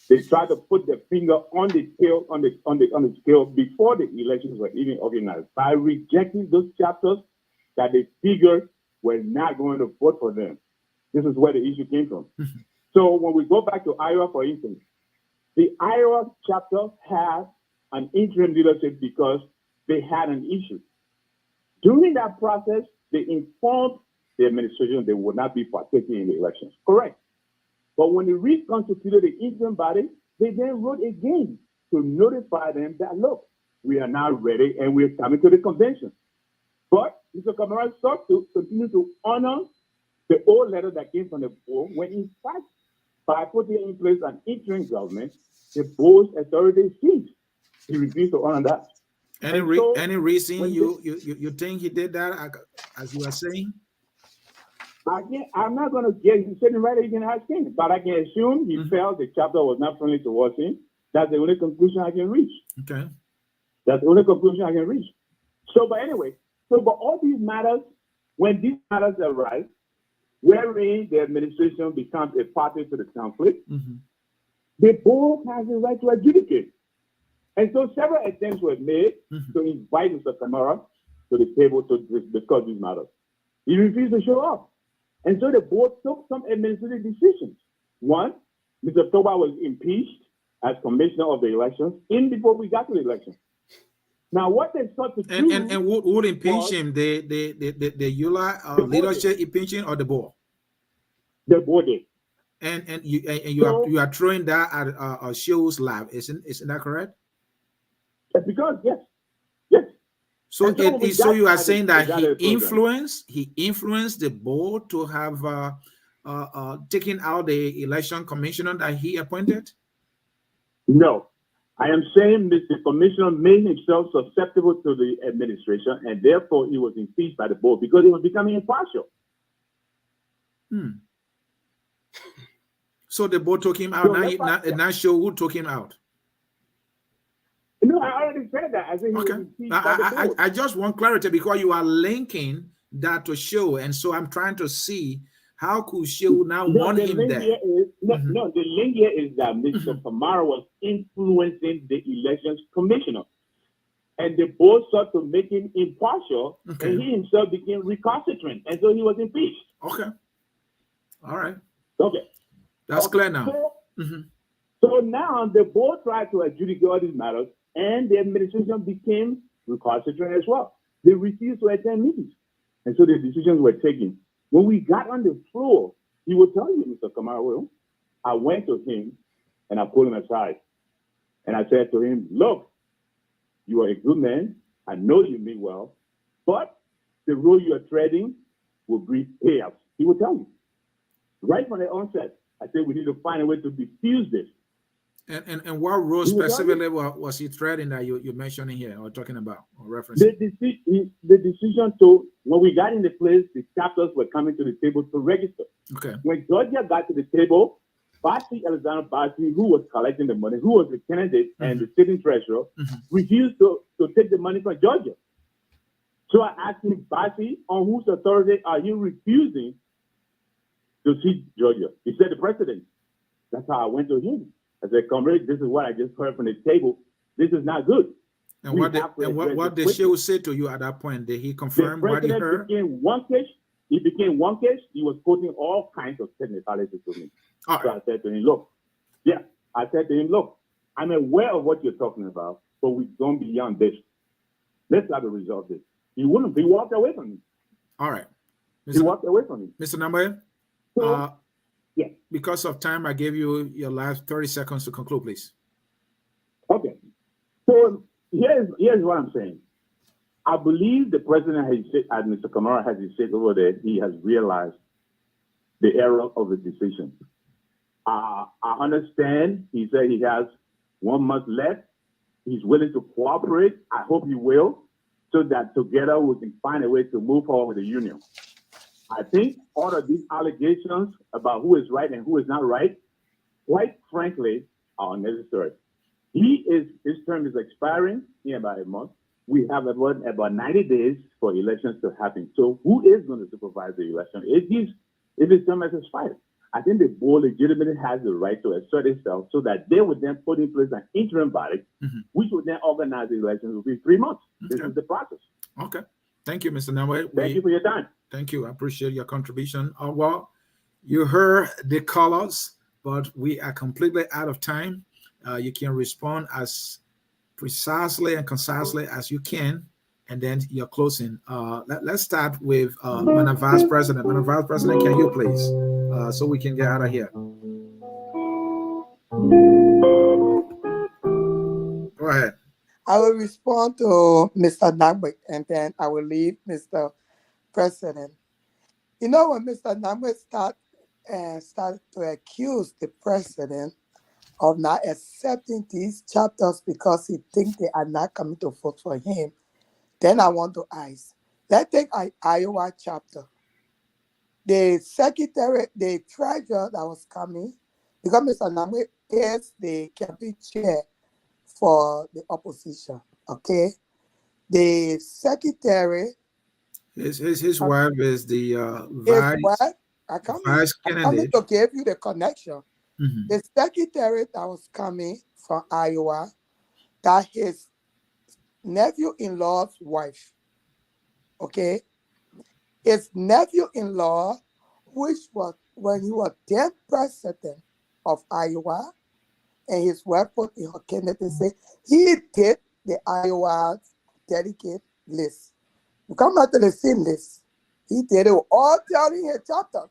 They tried to put the finger on the scale, on the scale before the elections were even organized by rejecting those chapters that they figured were not going to vote for them. This is where the issue came from. So when we go back to Iowa, for instance, the Iowa chapter has an interim leadership because they had an issue. During that process, they informed the administration they would not be partaking in the elections. Correct. But when they reconstituted the interim body, they then wrote again to notify them that, look, we are now ready and we're coming to the convention. But Mr. Kamara sought to continue to honor the old letter that came from the board when, in fact, by putting in place an interim government, the board's authority ceased. He refused to honor that. Any reason you think he did that, as you are saying? I'm not going to get him sitting right there. You can ask him, but I can assume he felt the chapter was not friendly towards him. That's the only conclusion I can reach. Okay. That's the only conclusion I can reach. So, but anyway, but all these matters, when these matters arise, wherein the administration becomes a party to the conflict, the board has the right to adjudicate. And so several attempts were made to invite Mr. Kamara to the table to discuss these matters. He refused to show up. And so the board took some administrative decisions. One, Mr. Toba was impeached as commissioner of the elections before we got to the election. Now, what they sought to do... And who would impeach him? The ULAA leadership impeaching or the board? The board did. And you are throwing that at Show's lab, isn't that correct? Because yes. So you are saying that he influenced the board to have taken out the election commissioner that he appointed? No. I am saying Mr. Commissioner made himself susceptible to the administration, and therefore he was impeached by the board because he was becoming impartial. So the board took him out. Now show who took him out. No, I already said that. I said he was Okay. impeached by the board. I just want clarity because you are linking that to Shehu, and so I'm trying to see how could Shehu now want The him link there. here is Mhm. no. The link here is that Mr. Kamara was influencing the elections commissioner, and the board sought to make him impartial, Okay. and he himself became recalcitrant, and so he was impeached. Okay. All right. Okay, That's clear now. So, Mhm. so now the board tried to adjudicate all these matters, and the administration became recalcitrant as well. They refused to attend meetings, and so the decisions were taken. When we got on the floor, he would tell you, Mr. Kamara, well, I went to him and I pulled him aside, and I said to him, look, you are a good man. I know you mean well, but the road you are treading will bring chaos. He will tell you right from the onset. I said we need to find a way to diffuse this. And what role He will tell specifically was he threading that you're mentioning here or talking about or referencing? The decision to, when we got in the place, the chapters were coming to the table to register. Okay. When Georgia got to the table, Alexander Bassi, who was collecting the money, who was the candidate and the sitting treasurer, refused to take the money from Georgia. So I asked him, Bassi, on whose authority are you refusing to see Georgia? He said, the president. That's how I went to him. I said, comrade, this is what I just heard from the table. This is not good. And what did Shehu say to you at that point? Did he confirm what he heard? Became wonkish. He became wonkish. He was quoting all kinds of technicalities to me. All So right. I said to him, look, I'm aware of what you're talking about, but we've gone beyond this. Let's have to resolve this. He wouldn't. He walked away from me. All right. He walked away from me. Mr. Namwe, So, yeah. because of time, I gave you your last 30 seconds to conclude, please. Okay. So here's what I'm saying. I believe the president has said, as Mr. Kamara has said over there, he has realized the error of the decision. I understand. He said he has 1 month left. He's willing to cooperate. I hope he will, so that together we can find a way to move forward with the union. I think all of these allegations about who is right and who is not right, quite frankly, are unnecessary. His term is expiring in about a month. We have about 90 days for elections to happen. So who is going to supervise the election? If his term has expired, I think the board legitimately has the right to assert itself so that they would then put in place an interim body, which would then organize the elections within 3 months. This is the process. Okay. Thank you, Mr. Namwe. Thank you for your time. Thank you. I appreciate your contribution. Well, you heard the callers, but we are completely out of time. You can respond as precisely and concisely as you can, and then your closing. Let's start with Madam Vice President. Madam Vice President, can you please, so we can get out of here? Go ahead. I will respond to Mr. Nagbe, and then I will leave Mr. President. You know, when Mr. Nagbe started to accuse the president of not accepting these chapters because he thinks they are not coming to vote for him, then I want to ask, let's take Iowa chapter. The secretary, the treasurer that was coming, because Mr. Nagbe is the campaign chair for the opposition, okay? The secretary, his wife is the vice candidate. To give you the connection. The secretary that was coming from Iowa, that his nephew-in-law's wife, okay? His nephew-in-law, which was when he was then president of Iowa, and his wife put in her candidacy, he did the Iowa delegate list. You come out to the same list. He did it all telling his chapter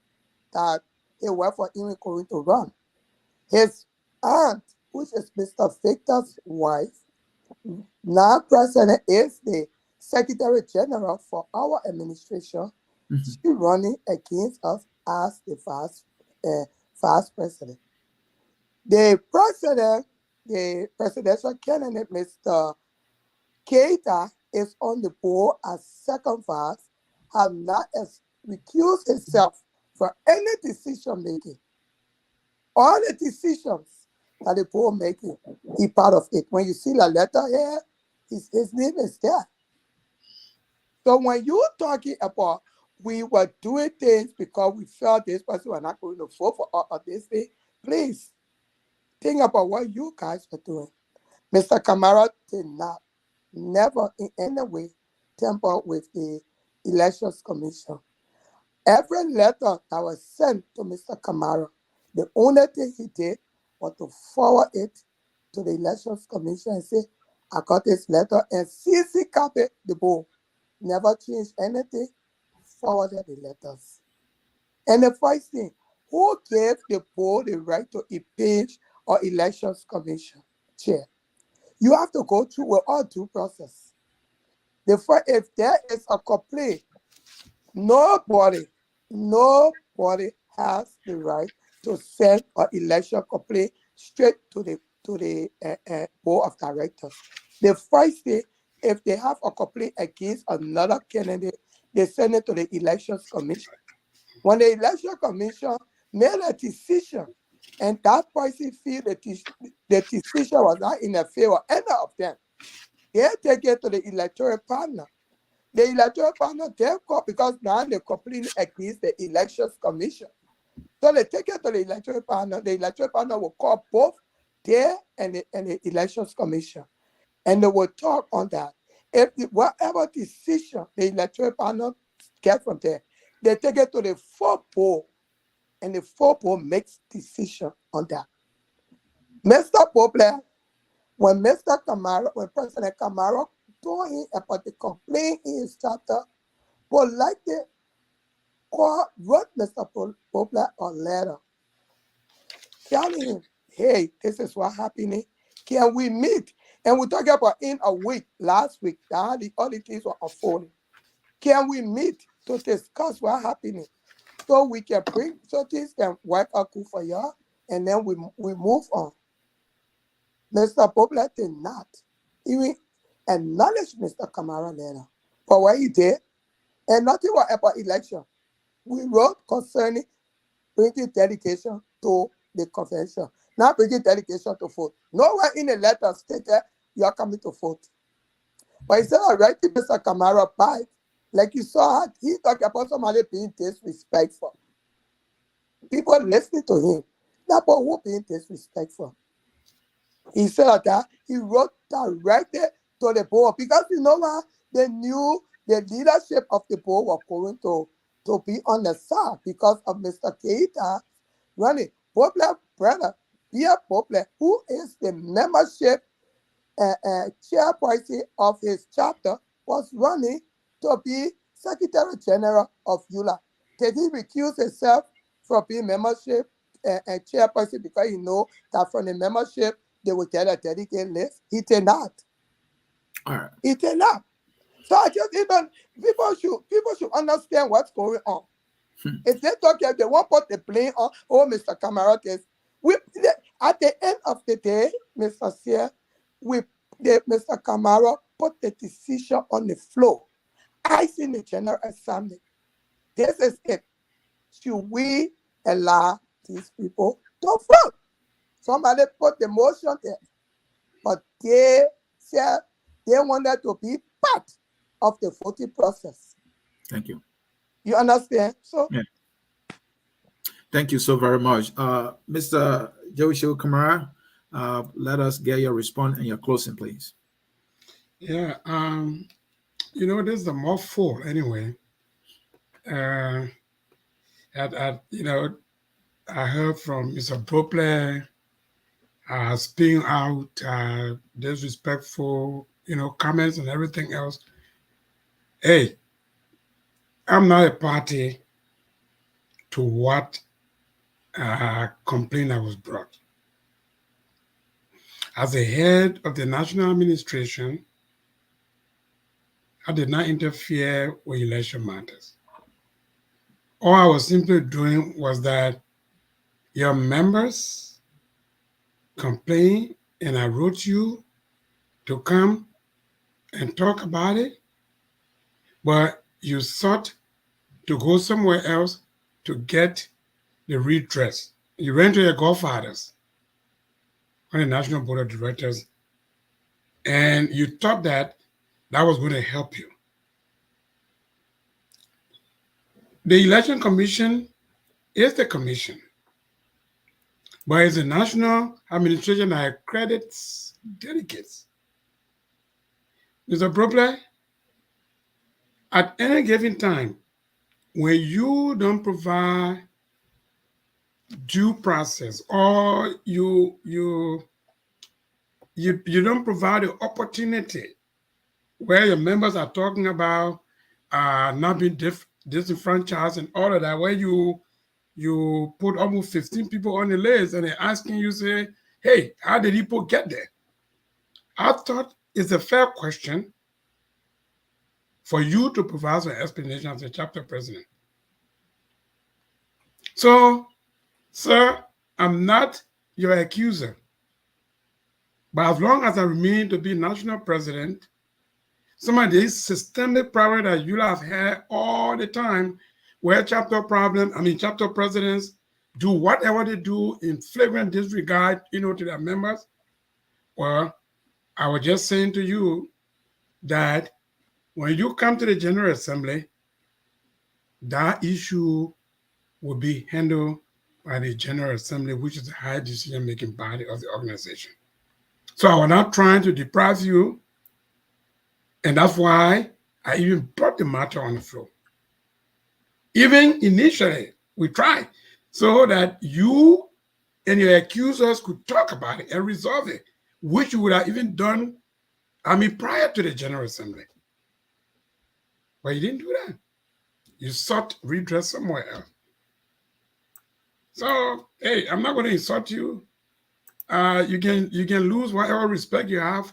that he was for him going to run. His aunt, which is Mr. Victor's wife, now president, is the Secretary General for our administration. She running against us as the vice president. The presidential candidate, Mr. Keita, is on the board as second vice, have not recused himself from any decision making. All the decisions that the poor making. He part of it. When you see the letter here, his name is there. So when you're talking about we were doing things because we felt this person was not going to vote for or this thing, please think about what you guys were doing. Mr. Kamara did not, never in any way tamper with the Elections Commission. Every letter that was sent to Mr. Kamara, the only thing he did was to forward it to the Elections Commission and say, I got this letter and CC copied the board. Never changed anything, forwarded the letters. And the first thing, who gave the board the right to impeach or Elections Commission chair? You have to go through with all due process. If there is a complaint, nobody has the right to send an election complaint straight to the board of directors. The first thing, if they have a complaint against another candidate, they send it to the Elections Commission. When the Election Commission made a decision and that person feel the decision was not in their favor, any of them, they take it to the electoral panel. The electoral panel, they call, because now they're complaining against the Elections Commission. So they take it to the electoral panel. The electoral panel will call both there and the Elections Commission. And they will talk on that. If whatever decision the electoral panel get from there, they take it to the full board, and the full board makes decision on that. Mr. Poplar, when President Kamara told him about the complaint in his chapter, politely wrote Mr. Poplar a letter telling him, hey, this is what happening. Can we meet? And we talked about in a week, last week, that all the things were unfolding. Can we meet to discuss what's happening so we can bring, so things can work out good for y'all, and then we move on. Mr. Poplar did not even acknowledge Mr. Kamara letter for what he did, and nothing was about election. We wrote concerning bringing dedication to the convention, not bringing dedication to vote. Nowhere in the letter stated you're coming to vote. But instead of writing Mr. Kamara back, like you saw, he talked about somebody being disrespectful. People listening to him, that but who being disrespectful? He said that he wrote directly to the board because you know what? They knew the leadership of the board was going to be on the side because of Mr. Keita running. Poplar brother, Pierre Poplar, who is the membership chairperson of his chapter, was running to be Secretary General of ULAA. Did he recuse himself from being membership and chairperson because he know that from the membership they would get a dedicated list? He did not. All right. He did not. So I just even people should understand what's going on. If they talk, if they want to put the blame on, Mr. Kamara, at the end of the day, Mr. Sear, Mr. Kamara put the decision on the floor. I see the General Assembly. This is it. Should we allow these people to vote? Somebody put the motion there, but they said they wanted to be part of the voting process. Thank you. You understand? So, yeah. Thank you so very much. Mr. Joshua Kamara, let us get your response and your closing, please. Yeah, you know, this is the more full anyway. You know, I heard from Mr. Poplar speaking out disrespectful, you know, comments and everything else. Hey, I'm not a party to what complaint that was brought. As the head of the national administration, I did not interfere with election matters. All I was simply doing was that your members complained and I wrote you to come and talk about it, but you sought to go somewhere else to get the redress. You went to your godfathers on the National Board of Directors, and you thought that that was going to help you. The Election Commission is the commission, but it's the national administration that accredits delegates. Mr. Brobley, at any given time, when you don't provide due process or you don't provide the opportunity where your members are talking about not being disenfranchised and all of that, where you put almost 15 people on the list and they're asking you, say, hey, how did people get there? I thought it's a fair question for you to provide some explanation as a chapter president. So, sir, I'm not your accuser. But as long as I remain to be national president, some of these systemic problems that you have had all the time, where chapter presidents do whatever they do in flagrant disregard, to their members. Well, I was just saying to you that when you come to the General Assembly, that issue will be handled by the General Assembly, which is the high decision-making body of the organization. So I was not trying to deprive you, and that's why I even brought the matter on the floor. Even initially, we tried so that you and your accusers could talk about it and resolve it, which you would have even done, prior to the General Assembly. But you didn't do that. You sought redress somewhere else. So, hey, I'm not going to insult you. You can lose whatever respect you have.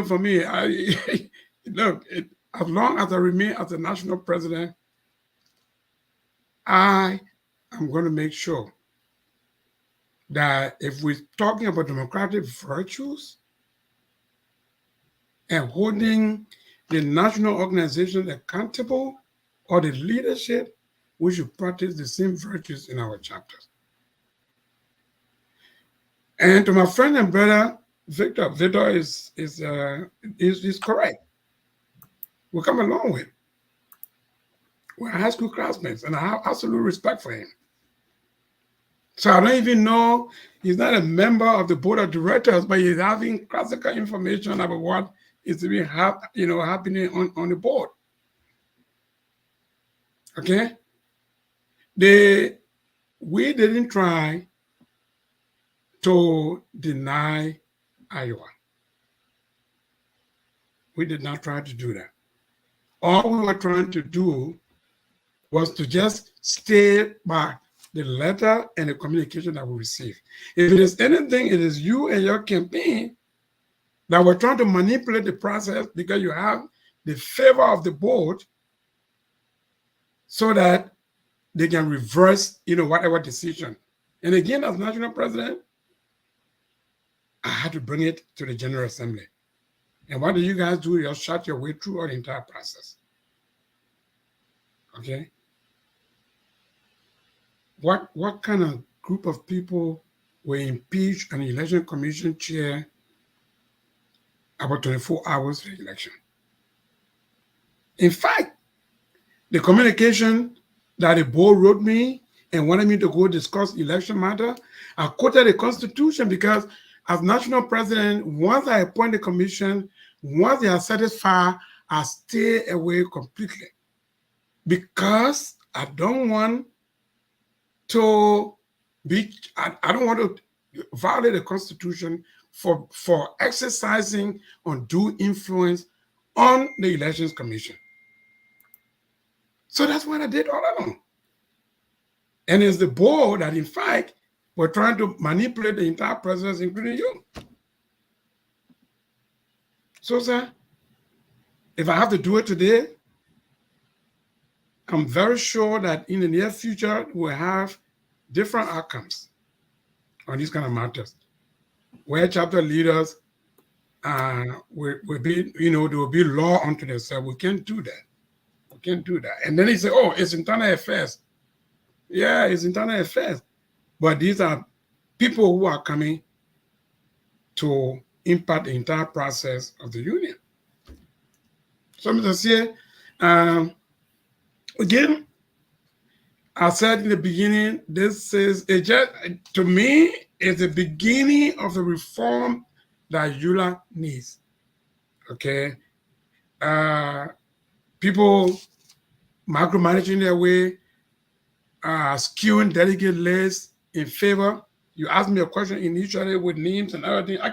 For me, look, as long as I remain as the national president, I am going to make sure that if we're talking about democratic virtues and holding the national organization accountable or the leadership, we should practice the same virtues in our chapters. And to my friend and brother, Victor is correct. We come a long way. We're high school classmates, and I have absolute respect for him. So I don't even know, he's not a member of the board of directors, but he's having classical information about what is to be happening on the board. Okay? We didn't try to deny Iowa. We did not try to do that. All we were trying to do was to just stay by the letter and the communication that we received. If it is anything, it is you and your campaign that were trying to manipulate the process because you have the favor of the board so that they can reverse, whatever decision. And again, as national president, I had to bring it to the General Assembly. And what do you guys do? You shut your way through the entire process. Okay? What kind of group of people were impeached an election commission chair about 24 hours for the election? In fact, the communication that the board wrote me and wanted me to go discuss election matter, I quoted the Constitution because as national president, once I appoint the commission, once they are satisfied, I stay away completely because I don't want to violate the Constitution for exercising undue influence on the Elections Commission. So that's what I did all along. And it's the board that, in fact, were trying to manipulate the entire process, including you. So, sir, if I have to do it today, I'm very sure that in the near future, we'll have different outcomes on these kind of matters, where chapter leaders will be, there will be law unto themselves. We can't do that. We can't do that. And then they say, oh, it's internal affairs. Yeah, it's internal affairs. But these are people who are coming to impact the entire process of the union. So, Mr. Sear, again, I said in the beginning, this is to me, it's the beginning of the reform that ULAA needs. Okay, people micromanaging their way, skewing delegate lists in favor. You asked me a question initially with names and everything. I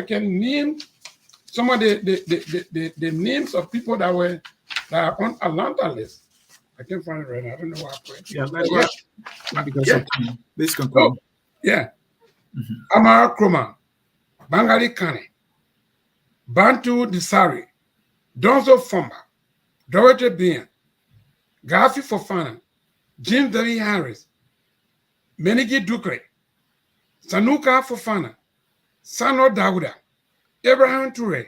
can name some of the names of people that are on Atlanta list. I can't find it right now. I don't know why I put it. Yeah, let's go. Because of time. Please Oh, conclude. yeah. Amara Kroma, Bangali Kane, Bantu Disari, Donzo Fomba, Dorothy Bien, Gafi Fofana, Jim W. Harris, Menigi Dukre, Sanuka Fofana, Sano Dauda, Abraham Toure,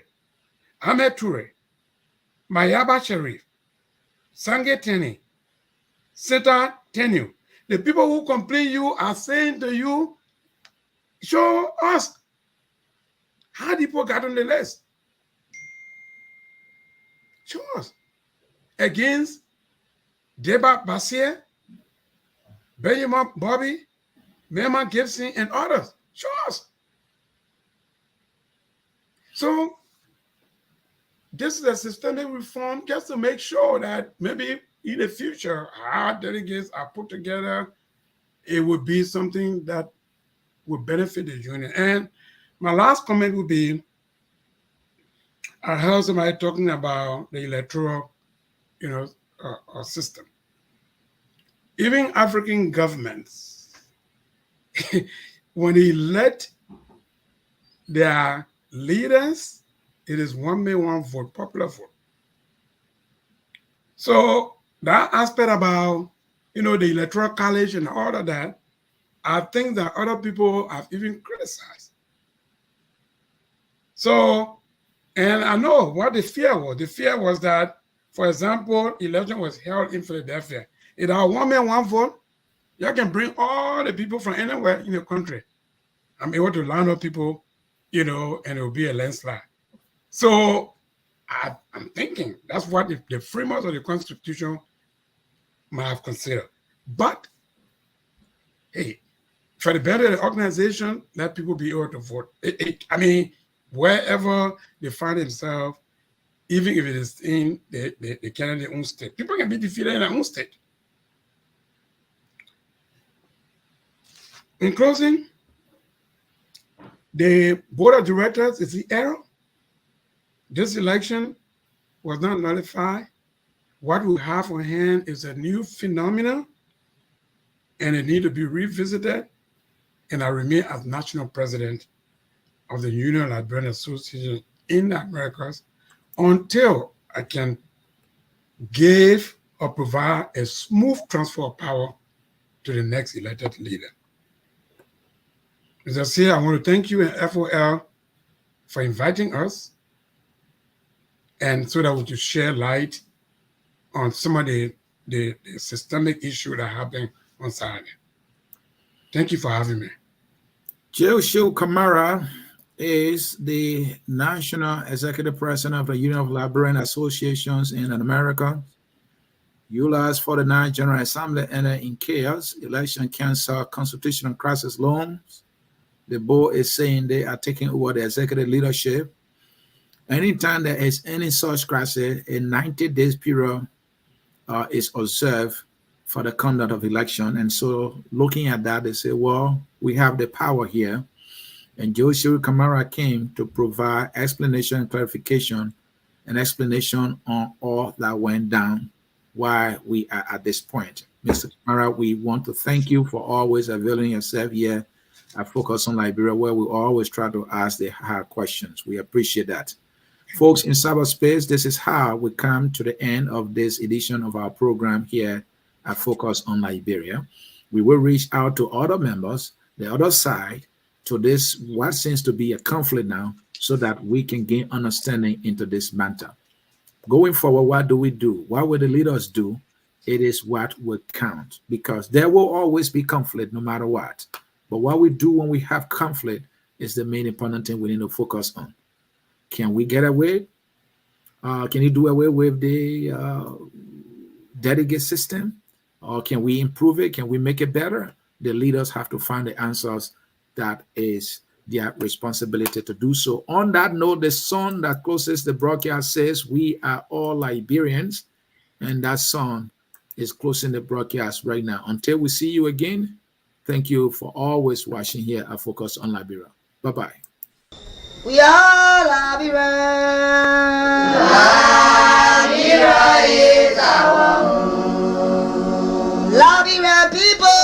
Ahmed Toure, Mayaba Sharif, Sange Teni, Seta Tenu. The people who complain you are saying to you, show us how people got on the list. Show us. Against Deba Bassier, Benjamin Bobby, Mema Gibson, and others. Show us. So this is a systemic reform just to make sure that maybe in the future, our delegates are put together. It would be something that would benefit the union. And my last comment would be, I heard somebody talking about the electoral, system. Even African governments, when they elect their leaders, it is one man, one vote, popular vote. So that aspect about, the electoral college and all of that, are things that other people have even criticized. So, and I know what the fear was. The fear was that, for example, election was held in Philadelphia. If there are one man, one vote, you can bring all the people from anywhere in the country. I'm able to line up people, and it will be a landslide. So I'm thinking that's what the framers of the Constitution might have considered. But, hey, for the better of the organization, let people be able to vote. Wherever they find themselves, even if it is in the candidate own state, people can be defeated in their own state. In closing, the board of directors is the error. This election was not nullified. What we have on hand is a new phenomenon, and it needs to be revisited. And I remain as national president of the Union of Liberian Association in the Americas until I can give or provide a smooth transfer of power to the next elected leader. As I say, I want to thank you and FOL for inviting us, and so that we can share light on some of the systemic issues that happen on Saturday. Thank you for having me. Joshua Kamara is the National Executive President of the Union of Liberian Associations in America. ULAA's 49th General Assembly ended in chaos. Election cancer, constitutional crisis looms. The board is saying they are taking over the executive leadership. Anytime there is any such crisis, a 90 days period is observed for the conduct of election. And so looking at that, they say, well, we have the power here. And Joshua Kamara came to provide explanation and clarification and explanation on all that went down why we are at this point. Mr. Kamara, we want to thank you for always availing yourself here at Focus on Liberia, where we always try to ask the hard questions. We appreciate that. Folks in cyberspace, this is how we come to the end of this edition of our program here at Focus on Liberia. We will reach out to other members, the other side, to this, what seems to be a conflict now, so that we can gain understanding into this matter. Going forward, what do we do? What will the leaders do? It is what will count, because there will always be conflict no matter what. But what we do when we have conflict, is the main important thing we need to focus on. Can we get away? Can you do away with the delegate system? Or can we improve it? Can we make it better? The leaders have to find the answers. That is their responsibility to do so. On that note, the song that closes the broadcast says, "We are all Liberians," and that song is closing the broadcast right now. Until we see you again, thank you for always watching here at Focus on Liberia. Bye-bye. We are Liberians. Liberia is our home. Liberian people.